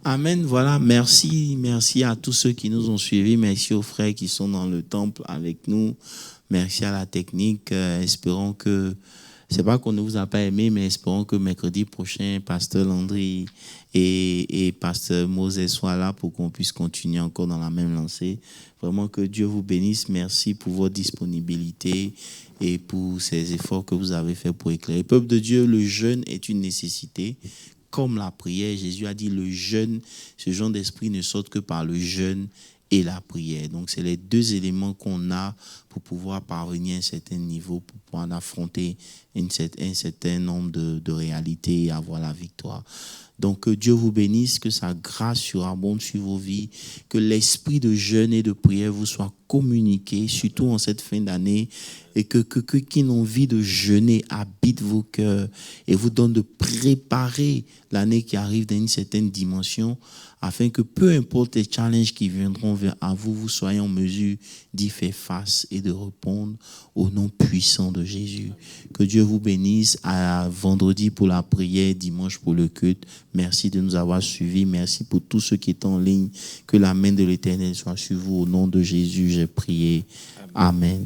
Amen. Voilà, merci à tous ceux qui nous ont suivis. Merci aux frères qui sont dans le temple avec nous. Merci à la technique. Espérons que, c'est pas qu'on ne vous a pas aimé, mais espérons que mercredi prochain, Pasteur Landry et Pasteur Moses soient là pour qu'on puisse continuer encore dans la même lancée. Vraiment que Dieu vous bénisse. Merci pour votre disponibilité et pour ces efforts que vous avez faits pour éclairer. Peuple de Dieu, le jeûne est une nécessité. Comme la prière, Jésus a dit le jeûne, ce genre d'esprit ne saute que par le jeûne et la prière. Donc, c'est les deux éléments qu'on a pour pouvoir parvenir à un certain niveau, pour pouvoir affronter un certain nombre de réalités et avoir la victoire. Donc, que Dieu vous bénisse, que sa grâce surabonde sur vos vies, que l'esprit de jeûne et de prière vous soit communiqué, surtout en cette fin d'année, et que qui ont envie de jeûner habite vos cœurs et vous donne de préparer l'année qui arrive dans une certaine dimension, afin que peu importe les challenges qui viendront vers vous, vous soyez en mesure d'y faire face et de répondre au nom puissant de Jésus. Que Dieu vous bénisse. À vendredi pour la prière, dimanche pour le culte. Merci de nous avoir suivis. Merci pour tous ceux qui sont en ligne. Que la main de l'Éternel soit sur vous. Au nom de Jésus, j'ai prié. Amen.